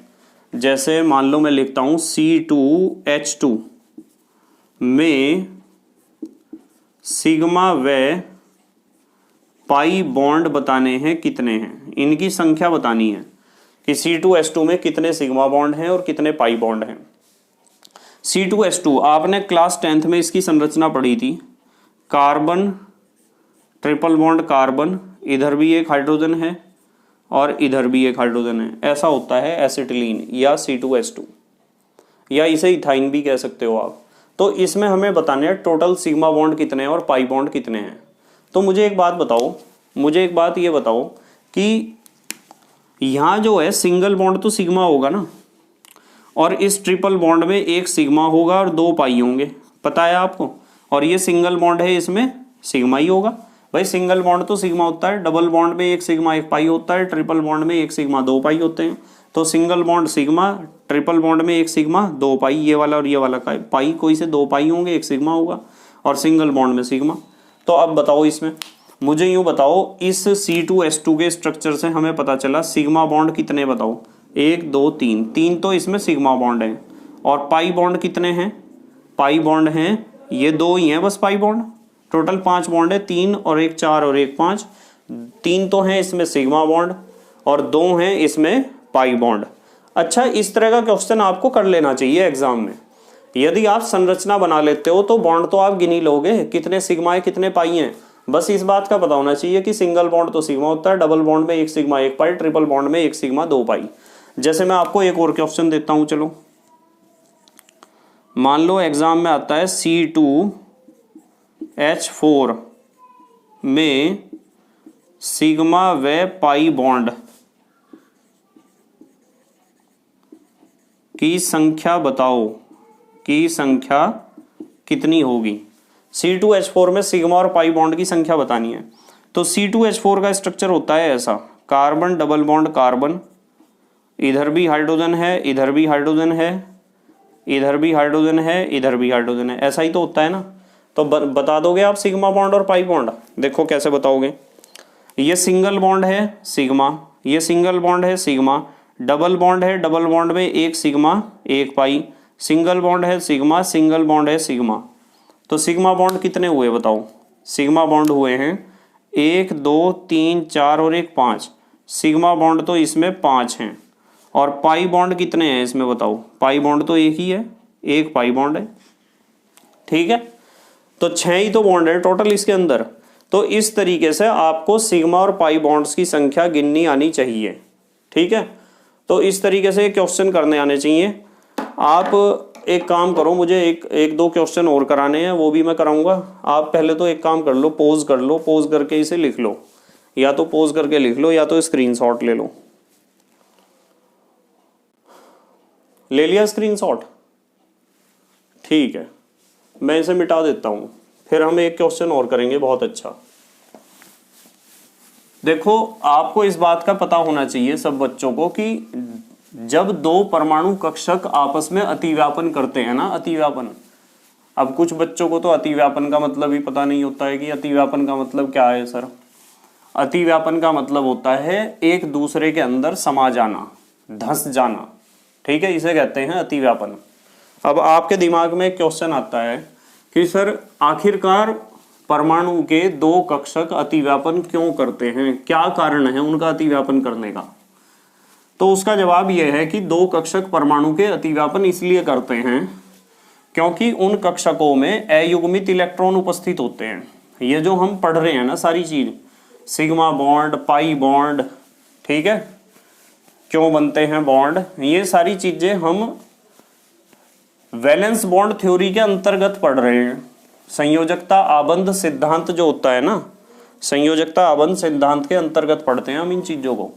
जैसे मान लो मैं लिखता हूं C2H2 में सिग्मा व पाई बॉन्ड बताने हैं कितने हैं, इनकी संख्या बतानी है कि C2H2 में कितने सिग्मा बॉन्ड हैं और कितने पाई बॉन्ड हैं। C2H2 आपने क्लास 10th में इसकी संरचना पढ़ी थी। कार्बन, ट्रिपल बॉन्ड कार्बन, इधर भी एक हाइड्रोजन है और इधर भी एक हाइड्रोजन है, ऐसा होता है एसिटिलीन या C2H2, या इसे इथाइन भी कह सकते हो आप। तो इसमें हमें बताने हैं टोटल सिग्मा बॉन्ड कितने हैं और पाई बॉन्ड कितने हैं। तो मुझे एक बात बताओ, मुझे एक बात ये बताओ कि यहाँ जो है सिंगल बॉन्ड तो सिग्मा होगा ना, और इस ट्रिपल बॉन्ड में एक सिग्मा होगा और दो पाई होंगे, पता है आपको, और ये सिंगल बॉन्ड है इसमें सिग्मा ही होगा। भाई सिंगल बॉन्ड तो सिग्मा होता है, डबल बॉन्ड में एक सिग्मा एक पाई होता है, ट्रिपल बॉन्ड में एक सिग्मा दो पाई होते हैं। तो single bond sigma, triple bond में एक सिग्मा दो पाई, ये वाला और ये वाला का पाई कोई से दो पाई होंगे, एक सिग्मा होगा, और सिंगल बॉन्ड में सिग्मा। तो अब बताओ इसमें, मुझे यूं बताओ, इस C2H2 के स्ट्रक्चर से हमें पता चला सिग्मा बॉन्ड कितने, बताओ 1 2 3, 3 तो इसमें सिग्मा बॉन्ड है, और पाई बॉन्ड कितने हैं? पाई बॉन्ड हैं ये दो ही हैं बस पाई बॉन्ड, टोटल 5 बॉन्ड है, 3 और 1 4 और 1 5, 3 तो हैं इसमें सिग्मा बॉन्ड और 2 हैं इसमें पाई बॉन्ड। अच्छा, इस तरह का क्वेश्चन आपको कर लेना चाहिए एग्जाम में। यदि आप संरचना बना लेते हो तो बॉन्ड तो आप गिन ही लोगे, कितने सिग्मा है कितने पाई हैं, बस इस बात का पता होना चाहिए कि सिंगल बॉन्ड तो सिग्मा होता है, डबल बॉन्ड में एक सिग्मा एक पाई, ट्रिपल बॉन्ड में एक सिग्मा दो पाई। जैसे मैं आपको एक और क्वेश्चन देता हूं, चलो मान लो एग्जाम में आता है C2H4 में सिग्मा व पाई बॉन्ड की संख्या बताओ, की संख्या कितनी होगी। C2H4 में सिग्मा और पाई बॉन्ड की संख्या बतानी है। तो C2H4 का स्ट्रक्चर होता है ऐसा, कार्बन डबल बॉन्ड कार्बन, इधर भी हाइड्रोजन है, इधर भी हाइड्रोजन है, इधर भी हाइड्रोजन है, इधर भी हाइड्रोजन है, ऐसा ही तो होता है ना। तो बता दोगे आप सिग्मा बॉन्ड और पाई बॉन्ड? देखो कैसे बताओगे। ये सिंगल बॉन्ड है सिग्मा, ये सिंगल बॉन्ड है सिग्मा, डबल बॉन्ड है, डबल बॉन्ड में एक सिग्मा एक पाई, सिंगल बॉन्ड है सिग्मा, सिंगल बॉन्ड है सिग्मा। तो सिग्मा बॉन्ड कितने हुए बताओ? सिग्मा बॉन्ड हुए हैं 1 2 3 4 और 1 5। सिग्मा बॉन्ड तो इसमें 5 हैं। और पाई बॉन्ड कितने हैं इसमें बताओ? पाई बॉन्ड तो एक ही है, एक पाई बॉन्ड है। ठीक है, तो 6 ही तो बॉन्ड है टोटल इसके अंदर। तो इस तरीके से आपको सिग्मा और पाई बॉन्ड्स की संख्या गिननी आनी चाहिए। ठीक है, तो इस तरीके से क्वेश्चन करने आने चाहिए। आप एक काम करो, मुझे एक दो क्वेश्चन और कराने हैं, वो भी मैं कराऊंगा। आप पहले तो एक काम कर लो, पॉज कर लो, पॉज करके इसे लिख लो, या तो पॉज करके लिख लो या तो स्क्रीनशॉट ले लो। ले लिया स्क्रीनशॉट? ठीक है, मैं इसे मिटा देता हूं, फिर हम एक क्वेश्चन और करेंगे बहुत अच्छा। देखो, आपको इस बात का पता होना चाहिए सब बच्चों को कि जब दो परमाणु कक्षक आपस में अतिव्यापन करते हैं ना, अतिव्यापन। अब कुछ बच्चों को तो अतिव्यापन का मतलब ही पता नहीं होता है कि अतिव्यापन का मतलब क्या है सर। अतिव्यापन का मतलब होता है एक दूसरे के अंदर समा जाना, धंस जाना। ठीक है, इसे कहते हैं अतिव्यापन। अब आपके दिमाग में एक क्वेश्चन आता है कि सर आखिरकार परमाणु के दो कक्षक अतिव्यापन क्यों करते हैं, क्या कारण है उनका अतिव्यापन करने का? तो उसका जवाब यह है कि दो कक्षक परमाणु के अतिव्यापन इसलिए करते हैं क्योंकि उन कक्षकों में अयुग्मित इलेक्ट्रॉन उपस्थित होते हैं। ये जो हम पढ़ रहे हैं ना सारी चीज, सिग्मा बॉन्ड, पाई बॉन्ड, ठीक है, क्यों बनते हैं बॉन्ड, ये सारी चीजें हम वैलेंस बॉन्ड थ्योरी के अंतर्गत पढ़ रहे हैं। संयोजकता आबंध सिद्धांत जो होता है ना, संयोजकता आबंध सिद्धांत के अंतर्गत पढ़ते हैं हम इन चीजों को।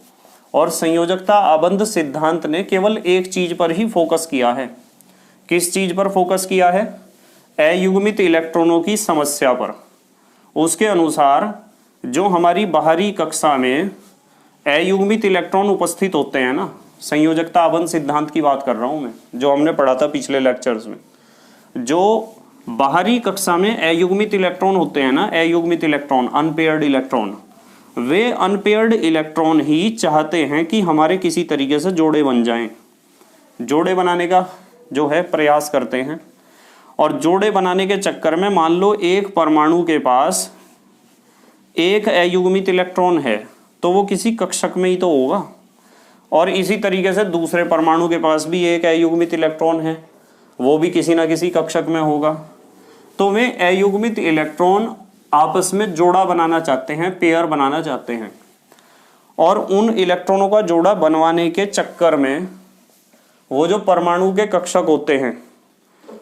और संयोजकता आबंध सिद्धांत ने केवल एक चीज पर ही फोकस किया है। किस चीज पर फोकस किया है? अयुग्मित इलेक्ट्रॉनों की समस्या पर। उसके अनुसार जो हमारी बाहरी कक्षा में अयुग्मित इलेक्ट्रॉन उपस्थित होते हैं ना, संयोजकता आबंध सिद्धांत की बात कर रहा हूं मैं, जो हमने पढ़ा था पिछले लेक्चर्स में। जो बाहरी कक्षा में अयुग्मित इलेक्ट्रॉन होते हैं ना, अयुग्मित इलेक्ट्रॉन, अनपेयर्ड इलेक्ट्रॉन, वे अनपेयर्ड इलेक्ट्रॉन ही चाहते हैं कि हमारे किसी तरीके से जोड़े बन जाएं। जोड़े बनाने का जो है प्रयास करते हैं। और जोड़े बनाने के चक्कर में मान लो एक परमाणु के पास एक अयुग्मित इलेक्ट्रॉन है तो वो किसी कक्षक में ही तो होगा, और इसी तरीके से दूसरे परमाणु के पास भी एक अयुग्मित इलेक्ट्रॉन है, वो भी किसी ना किसी कक्षक में होगा। तो वे अयुग्मित इलेक्ट्रॉन आपस में जोड़ा बनाना चाहते हैं, पेयर बनाना चाहते हैं। और उन इलेक्ट्रॉनों का जोड़ा बनवाने के चक्कर में वो जो परमाणु के कक्षक होते हैं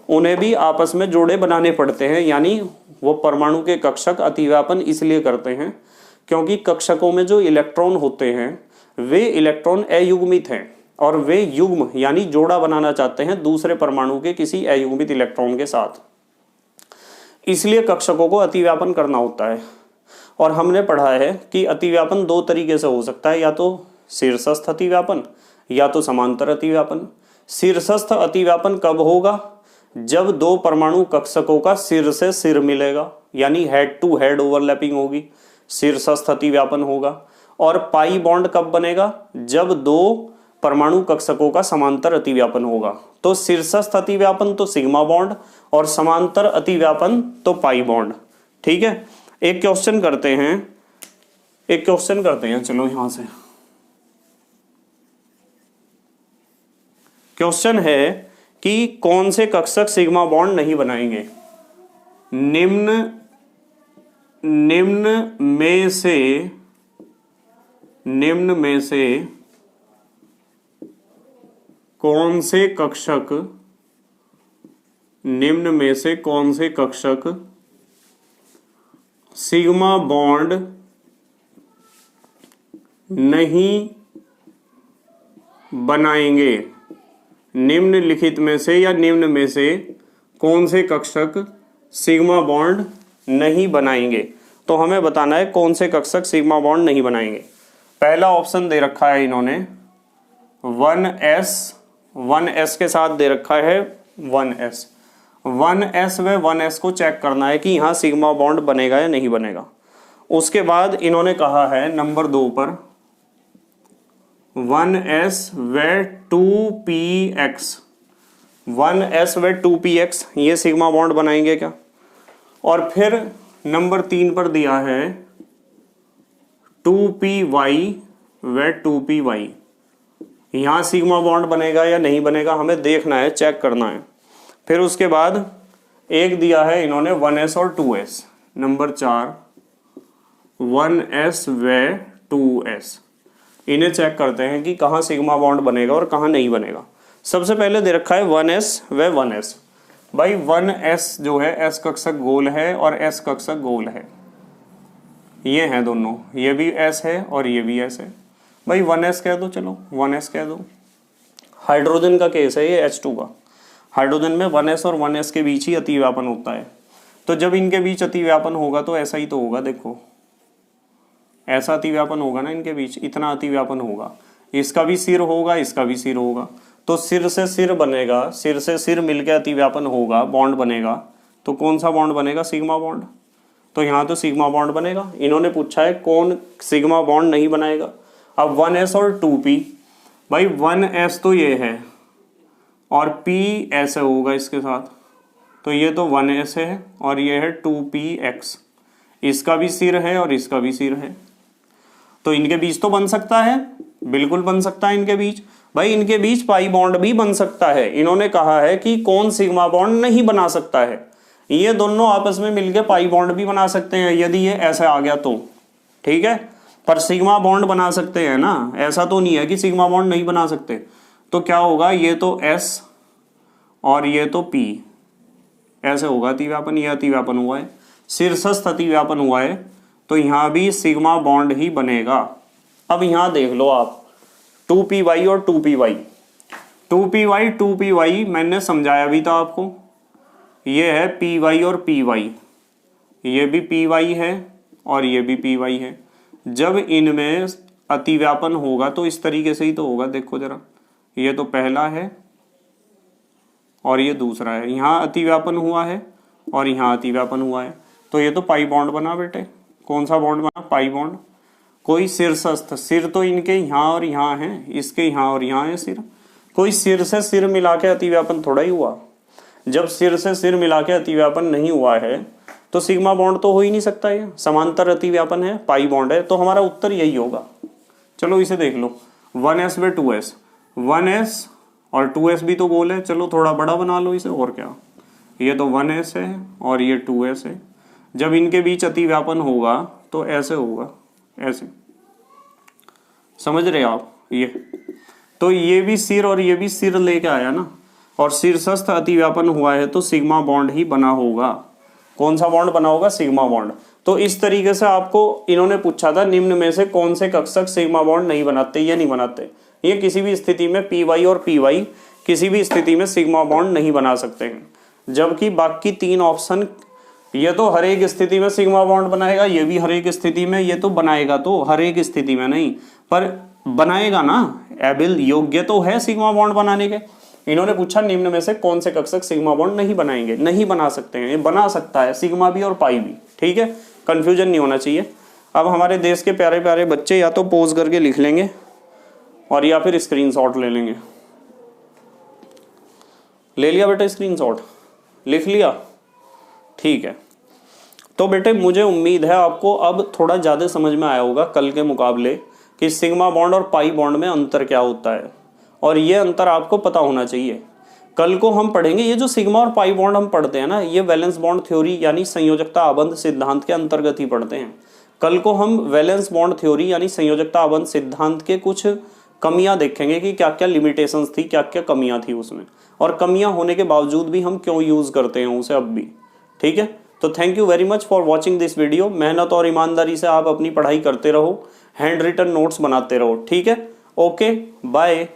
उन्हें भी आपस में जोड़े बनाने पड़ते हैं। यानी वो परमाणु के कक्षक अतिव्यापन इसलिए करते हैं क्योंकि कक्षकों में जो इलेक्ट्रॉन होते हैं वे इलेक्ट्रॉन अयुग्मित हैं और वे युग्म यानी जोड़ा बनाना चाहते हैं दूसरे परमाणु के किसी अयुग्मित इलेक्ट्रॉन के साथ। इसलिए कक्षकों को अतिव्यापन करना होता है। और हमने पढ़ा है कि अतिव्यापन दो तरीके से हो सकता है, या तो शीर्षस्थ अतिव्यापन या तो समांतर अतिव्यापन। शीर्षस्थ अतिव्यापन कब होगा? जब दो परमाणु कक्षकों का सिर से सिर मिलेगा, यानी हेड टू हेड ओवरलैपिंग होगी, शीर्षस्थ अतिव्यापन होगा। और पाई बॉन्ड कब बनेगा? जब दो परमाणु कक्षकों का समांतर अतिव्यापन होगा। तो शीर्षस्थ अतिव्यापन तो सिग्मा बॉन्ड और समांतर अतिव्यापन तो पाई बॉन्ड। ठीक है, एक क्वेश्चन करते हैं, चलो यहां से। क्वेश्चन है कि कौन से कक्षक सिग्मा बॉन्ड नहीं बनाएंगे? निम्न में से कौन से कक्षक सिग्मा बॉन्ड नहीं बनाएंगे? निम्नलिखित में से या निम्न में से कौन से कक्षक सिग्मा बॉन्ड नहीं बनाएंगे? तो हमें बताना है कौन से कक्षक सिग्मा बॉन्ड नहीं बनाएंगे। पहला ऑप्शन दे रखा है इन्होंने 1s के साथ दे रखा है 1s व 1s को चेक करना है कि यहाँ सिग्मा बॉन्ड बनेगा या नहीं बनेगा। उसके बाद इन्होंने कहा है नंबर 2 पर 1s व 2px, 1s व 2px, ये सिग्मा बॉन्ड बनाएंगे क्या। और फिर नंबर 3 पर दिया है 2py व 2py, यहां सिग्मा बॉन्ड बनेगा या नहीं बनेगा हमें देखना है, चेक करना है। फिर उसके बाद एक दिया है इन्होंने 1s और 2s, नंबर 4 1s व 2s, इन्हें चेक करते हैं कि कहाँ सिग्मा बॉन्ड बनेगा और कहाँ नहीं बनेगा। सबसे पहले दे रखा है 1s व 1s, भाई 1s जो है s कक्षक गोल है और s कक्षक गोल है, ये हैं दोनों, ये भी s है और ये भी s है। भाई 1s कह दो, चलो 1s कह दो। हाइड्रोजन का केस है ये H2 का, हाइड्रोजन में 1s और 1s के बीच ही अतिव्यापन होता है, तो जब इनके बीच अतिव्यापन होगा तो ऐसा ही तो होगा, देखो ऐसा अतिव्यापन होगा ना इनके बीच, इतना अतिव्यापन होगा, इसका भी सिर होगा इसका भी सिर होगा, तो सिर से सिर बनेगा, सिर से सिर मिलकर अतिव्यापन होगा, बॉन्ड बनेगा, तो कौन सा बॉन्ड बनेगा, सिग्मा बॉन्ड। तो यहाँ तो सिग्मा बॉन्ड बनेगा। इन्होंने पूछा है कौन सिग्मा बॉन्ड नहीं बनाएगा। अब 1s और 2p, भाई 1s तो ये है और p ऐसे होगा इसके साथ, तो ये तो 1s है और ये है 2px, इसका भी सिर है और इसका भी सिर है, तो इनके बीच तो बन सकता है, बिल्कुल बन सकता है इनके बीच। भाई इनके बीच पाई बॉन्ड भी बन सकता है। इन्होंने कहा है कि कौन सिग्मा बॉन्ड नहीं बना सकता है, ये दोनों आपस में मिलकर पाई बॉन्ड भी बना सकते हैं यदि ये ऐसे आ गया तो, ठीक है, पर सिग्मा बॉन्ड बना सकते हैं ना, ऐसा तो नहीं है कि सिग्मा बॉन्ड नहीं बना सकते। तो क्या होगा, ये तो S और ये तो P, ऐसे होगा अतिव्यापन, ये अतिव्यापन हुआ है, शीर्षस्थ अतिव्यापन हुआ है, तो यहां भी सिग्मा बॉन्ड ही बनेगा। अब यहां देख लो आप 2py और 2py, 2py मैंने समझाया भी था आपको, ये है py और py, ये भी py है और ये भी py है। जब इनमें अतिव्यापन होगा तो इस तरीके से ही तो होगा, देखो जरा, ये तो पहला है और ये दूसरा है, यहाँ अतिव्यापन हुआ है और यहाँ अतिव्यापन हुआ है, तो ये तो पाई बॉन्ड बना बेटे। कौन सा बॉन्ड बना, पाई बॉन्ड। कोई शीर्षस्थ, सिर तो इनके यहाँ और यहाँ है, इसके यहाँ और यहाँ है सिर, कोई सिर से सिर मिला के अतिव्यापन थोड़ा ही हुआ। जब सिर से सिर मिला के अतिव्यापन नहीं हुआ है तो सिग्मा बॉन्ड तो हो ही नहीं सकता, ये समांतर अतिव्यापन है, पाई बॉन्ड है, तो हमारा उत्तर यही होगा। चलो इसे देख लो, 1s व 2s, 1s और 2s भी तो गोल है, चलो थोड़ा बड़ा बना लो इसे, और क्या, ये तो 1s है और ये 2s है, जब इनके बीच अतिव्यापन होगा तो ऐसे होगा, ऐसे, समझ रहे आप ये। तो ये भी सिर और ये भी सिर लेके आया ना, और शीर्षस्थ अतिव्यापन हुआ है तो सिग्मा बॉन्ड ही बना होगा। कौन सा बॉन्ड बना होगा, सिग्मा बॉन्ड। तो इस तरीके से आपको इन्होंने पूछा था निम्न में से कौन से कक्षक सिग्मा बॉन्ड नहीं बनाते या नहीं बनाते। ये किसी भी स्थिति में py और py किसी भी स्थिति में सिग्मा बॉन्ड नहीं बना सकते हैं, जबकि बाकी 3 ऑप्शन, ये तो हर एक स्थिति में सिग्मा बॉन्ड बनाएगा, ये भी हर एक स्थिति में, ये तो बनाएगा तो हर एक स्थिति में नहीं, पर बनाएगा ना, एबिल योग्य तो है सिग्मा बॉन्ड बनाने के। इन्होंने पूछा निम्न में से कौन से कक्षक सिग्मा बॉन्ड नहीं बनाएंगे, नहीं बना सकते हैं, ये बना सकता है सिग्मा भी और पाई भी, ठीक है, कंफ्यूजन नहीं होना चाहिए। अब हमारे देश के प्यारे प्यारे बच्चे या तो पोज करके लिख लेंगे और या फिर स्क्रीनशॉट ले लेंगे। ले लिया बेटा स्क्रीनशॉट, लिख लिया, ठीक है। तो बेटे मुझे उम्मीद है आपको अब थोड़ा ज़्यादा समझ में आया होगा कल के मुकाबले कि सिग्मा बॉन्ड और पाई बॉन्ड में अंतर क्या होता है, और ये अंतर आपको पता होना चाहिए। कल को हम पढ़ेंगे ये जो सिग्मा और पाई बॉन्ड हम पढ़ते हैं ना, ये वैलेंस बॉन्ड थ्योरी यानी संयोजकता आबंध सिद्धांत के अंतर्गत ही पढ़ते हैं। कल को हम वैलेंस बॉन्ड थ्योरी यानी संयोजकता आबंध सिद्धांत के कुछ कमियां देखेंगे कि क्या क्या लिमिटेशंस थी, क्या क्या कमियां थी उसमें, और कमियां होने के बावजूद भी हम क्यों यूज करते हैं उसे अब भी, ठीक है। तो thank you very much for watching this video. मेहनत और ईमानदारी से आप अपनी पढ़ाई करते रहो, हैंड रिटन नोट्स बनाते रहो, ठीक है। Okay bye.